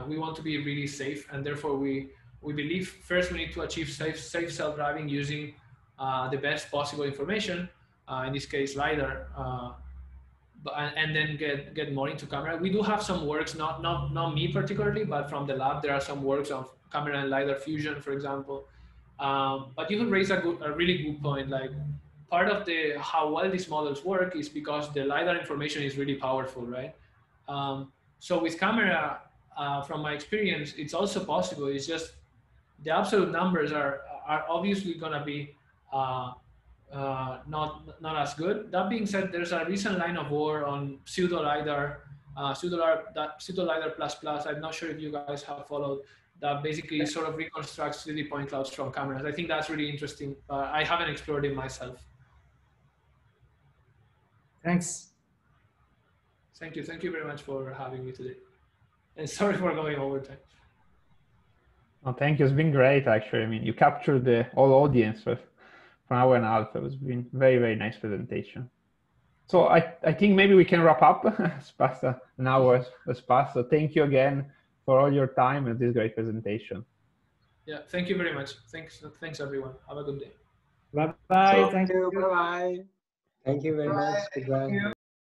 we want to be really safe, and therefore we believe first we need to achieve safe self-driving using the best possible information, in this case LiDAR, and then get more into camera. We do have some works, not me particularly, but from the lab there are some works of camera and LiDAR fusion, for example. But you could raise a really good point. Like, part of how well these models work is because the LiDAR information is really powerful, right? So with camera, from my experience, it's also possible. It's just the absolute numbers are obviously going to be not as good. That being said, there's a recent line of work on pseudo LiDAR plus. I'm not sure if you guys have followed. That basically sort of reconstructs 3D point clouds from cameras. I think that's really interesting. I haven't explored it myself. Thanks. Thank you. Thank you very much for having me today. And sorry for going over time. Oh, thank you. It's been great, actually. I mean, you captured the whole audience for an hour and a half. It was been very nice presentation. So I think maybe we can wrap up. It's past an hour has passed. So thank you again for all your time and this great presentation. Yeah, thank you very much. Thanks everyone. Have a good day. Bye-bye. Thank you. Bye-bye. Thank you very much. Goodbye.